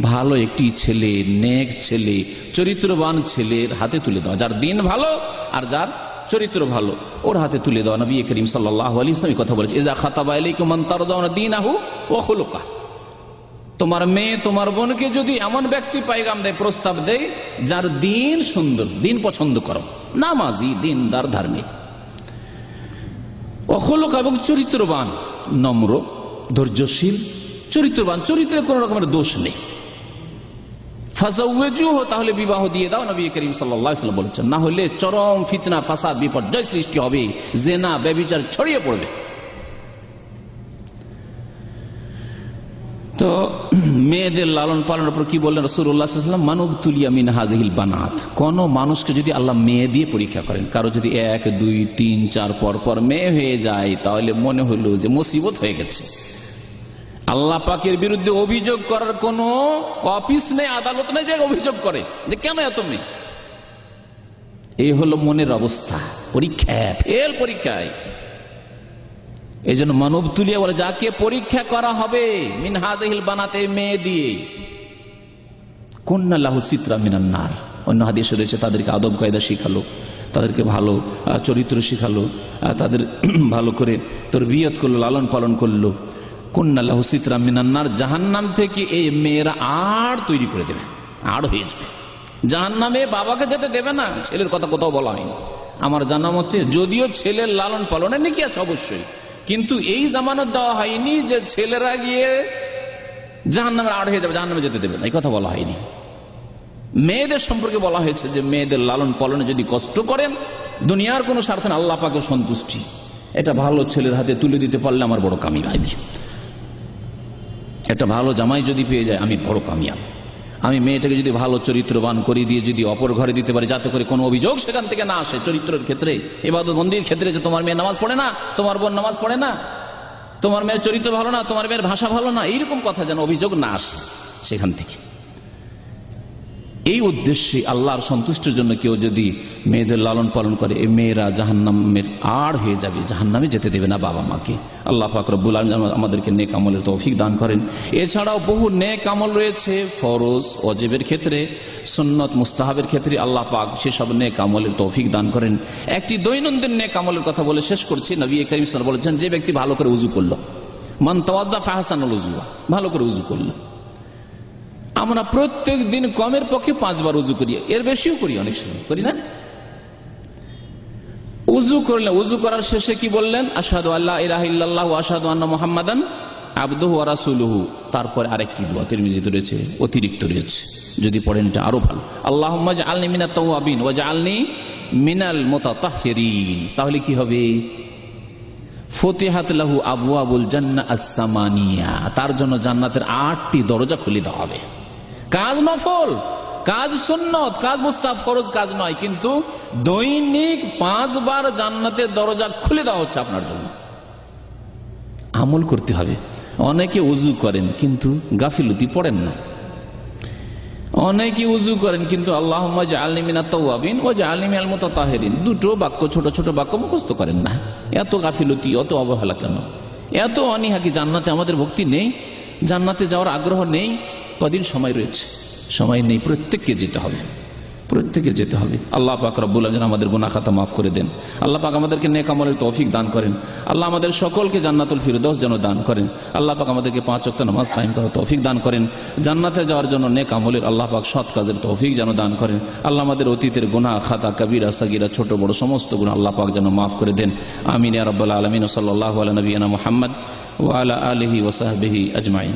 A: ভালো একটি ছেলে, নেক ছেলে, চরিত্রবান ছেলের হাতে তুলে দেওয়া, যার দিন ভালো আর যার চরিত্র ভালো, ওর হাতে তুলে দেওয়া। নবী করিম সাল্লাল্লাহু আলাইহি ওয়াসাল্লাম কথা বলেছে, ইযা খাতাবা ইলাইকুম মান তারদাউনা দীনাহু ওয়া খুলুকা। তোমার মেয়ে, তোমার বোনকে যদি এমন ব্যক্তি পায়গাম দেয়, প্রস্তাব দেয়, যার দিন সুন্দর, দিন পছন্দ করো, নামাজি, দিনদার, ধার্মিক,
B: অখলক এবং চরিত্রবান, নম্র, ধৈর্যশীল, চরিত্রবান, চরিত্রের কোন রকমের দোষ নেই। ফাজাওয়াজুহু, তাহলে বিবাহ দিয়ে দাও, নবী করিম সাল্লাল্লাহু আলাইহি ওয়াসাল্লাম বলেছেন। না হলে চরম ফিতনা, ফাসাদ, বিপর্যয় সৃষ্টি হবে, জিনা ব্যভিচার ছড়িয়ে পড়বে। তো মেয়েদের লালন পালনের উপর কি বললেন রাসূলুল্লাহ সাল্লাল্লাহু আলাইহি ওয়াসাল্লাম? মানুবতুলিয়া মিন হাযিহিল বানাত, কোন মানুষকে যদি আল্লাহ মেয়ে দিয়ে পরীক্ষা করেন, কারো যদি 1, 2, 3, 4 পর পর মেয়ে হয়ে যায়, তাহলে মনে হলো যে মুসিবত হয়ে গেছে। আল্লাহ পাকের বিরুদ্ধে অভিযোগ করার কোন অফিস নেই, আদালত নেই যে অভিযোগ করে যে কেন এত মেয়ে। এই হলো মনের অবস্থা, পরীক্ষা, ফেল পরীক্ষায়। এই জন্য মানব তুলিয়া বলে, যাকে পরীক্ষা করা হবে মিন হাযিহিল বানাতে, মেয়ে দিয়ে, কুন্না লাহু সিতরা মিনান নার। অন্য হাদিসে রয়েছে তাদেরকে আদব কায়দা শিখালো, তাদেরকে ভালো চরিত্র শিখালো, তাদের ভালো করে তরবিয়ত করলো, লালন পালন করলো। কুন্না লাহু সিতরা মিনান নার, জাহান্নাম থেকে এই মেয়েরা আড় তৈরি করে দেবে, আড় হয়ে যাবে জাহান্নামে। বাবাকে যেতে দেবে না, ছেলের কথা কোথাও বলা হয়নি আমার জানা মতে। যদিও ছেলের লালন পালনে নাকি আছে অবশ্যই, কিন্তু এই জামানত দেওয়া হয়নি যে ছেলেরা গিয়ে জাহান্নামে আড় হয়ে যাবে, জাহান্নামে যেতে দেবে না, এই কথা বলা হয়নি। মেয়েদের সম্পর্কে বলা হয়েছে যে মেয়েদের লালন পালনে যদি কষ্ট করেন, দুনিয়ার কোনো স্বার্থে না, আল্লাহ পাকের সন্তুষ্টি, এটা ভালো ছেলের হাতে তুলে দিতে পারলে আমার বড় কামিয়াবি। একটা ভালো জামাই যদি পেয়ে যায় আমি বড় কামিয়াব। আমি মেয়েটাকে যদি ভালো চরিত্রবান করে দিয়ে যদি অপর ঘরে দিতে পারি, যাতে করে কোনো অভিযোগ সেখান থেকে না আসে, চরিত্রের ক্ষেত্রে, ইবাদত বন্দির ক্ষেত্রে, যে তোমার মেয়ে নামাজ পড়ে না, তোমার বোন নামাজ পড়ে না, তোমার মেয়ের চরিত্র ভালো না, তোমার মেয়ের ভাষা ভালো না, এইরকম কথা যেন অভিযোগ না আসে সেখান থেকে। এই উদ্দেশ্যে আল্লাহর সন্তুষ্টির জন্য কেউ যদি মেয়েদের লালন পালন করে, এই মেয়েরা জাহান্নামের আড় হয়ে যাবে, জাহান্নামে যেতে দেবে না বাবা মাকে। আল্লাহ পাক রব্বুল আলামিন আমাদেরকে নেক আমলের তৌফিক দান করেন। এছাড়াও বহু নেক আমল রয়েছে, ফরজ ওয়াজিবের ক্ষেত্রে, সুন্নত মুস্তাহাবের ক্ষেত্রে আল্লাহ পাক সেসব নেক আমলের তৌফিক দান করেন। একটি দৈনন্দিন নেক আমলের কথা বলে শেষ করছি। নবী করিম সাল্লাল্লাহু আলাইহি ওয়াসাল্লাম বলেছেন, যে ব্যক্তি ভালো করে উযু করলো, মান তাওয়াদ্দা ফাহসানাল উযু, ভালো করে উযু করলো। আমরা প্রত্যেক দিন কমের পক্ষে 5 বার উযু করি, এর বেশিও করি, অনেক সময় করি না। উযু করলেন, উযু করার শেষে কি বললেন? আশহাদু আল্লা ইলাহা ইল্লাল্লাহ ওয়া আশহাদু আন্না মুহাম্মাদান আবদুহু ওয়া রাসূলুহু। তারপরে আরেকটি দোয়া তিরমিজিতে রয়েছে, অতিরিক্ত রয়েছে, যদি পড়েন এটা আরো ভালো। আল্লাহুম্মা জাআলনি মিনাত তাওয়াবিন ওয়া জাআলনি মিনাল মুতাতাহহিরিন। তাহলে কি হবে? ফতিহাত লাহু আবওয়াবুল জান্নাহ আস-সামানিয়া, তার জন্য জান্নাতের 8টি দরজা খুলে দেওয়া হবে। কাজ নফল, কাজ সুন্নত, কাজ মুস্তাহাব, ফরজ কাজ নয়, কিন্তু দৈনিক 5 বার জান্নাতের দরজা খুলে দেওয়া হচ্ছে আপনার জন্য। আমল করতে হবে। অনেকে উযু করেন কিন্তু গাফিলতি পড়েন না, অনেকে উযু করেন কিন্তু আল্লাহুম্মা জাআলনি মিনাত তাওয়াবিন ওয়া জাআলনি মিনাল মুতাতাহহিরিন, দুটো বাক্য, ছোট ছোট বাক্য মুখস্থ করেন না। এত গাফিলতি, এত অবহেলা কেন? এত অনীহা কি? জান্নাতে আমাদের ভক্তি নেই? জান্নাতে যাওয়ার আগ্রহ নেই? কদিন সময় রয়েছে? সময় নেই, প্রত্যেককে যেতে হবে, প্রত্যেকে যেতে হবে। আল্লাহ পাক রব্বুল আলামিন আমাদের গুনাহ খাতা মাফ করে দেন। আল্লাহ পাক আমাদেরকে নেক আমলের তৌফিক দান করেন। আল্লাহ আমাদের সকলকে জান্নাতুল ফিরদৌস যেন দান করেন। আল্লাহ পাক আমাদেরকে 5 ওয়াক্ত নামাজ কায়েম করার তৌফিক দান করেন। জান্নাতে যাওয়ার জন্য নেক আমলের আল্লাহ পাক সৎ কাজের তৌফিক যেন দান করেন। আল্লাহ আমাদের অতীতের গুনাহ খাতা, কবিরা সাগীরা, ছোট বড় সমস্ত গুনাহ আল্লাহ পাক যেন মাফ করে দেন। আমিন ইয়া রাব্বাল আলামিন। সাল্লাল্লাহু আলা নবিয়িনা মুহাম্মদ ওয়া আলা আলিহি ওয়া সাহবিহি আজমাইন।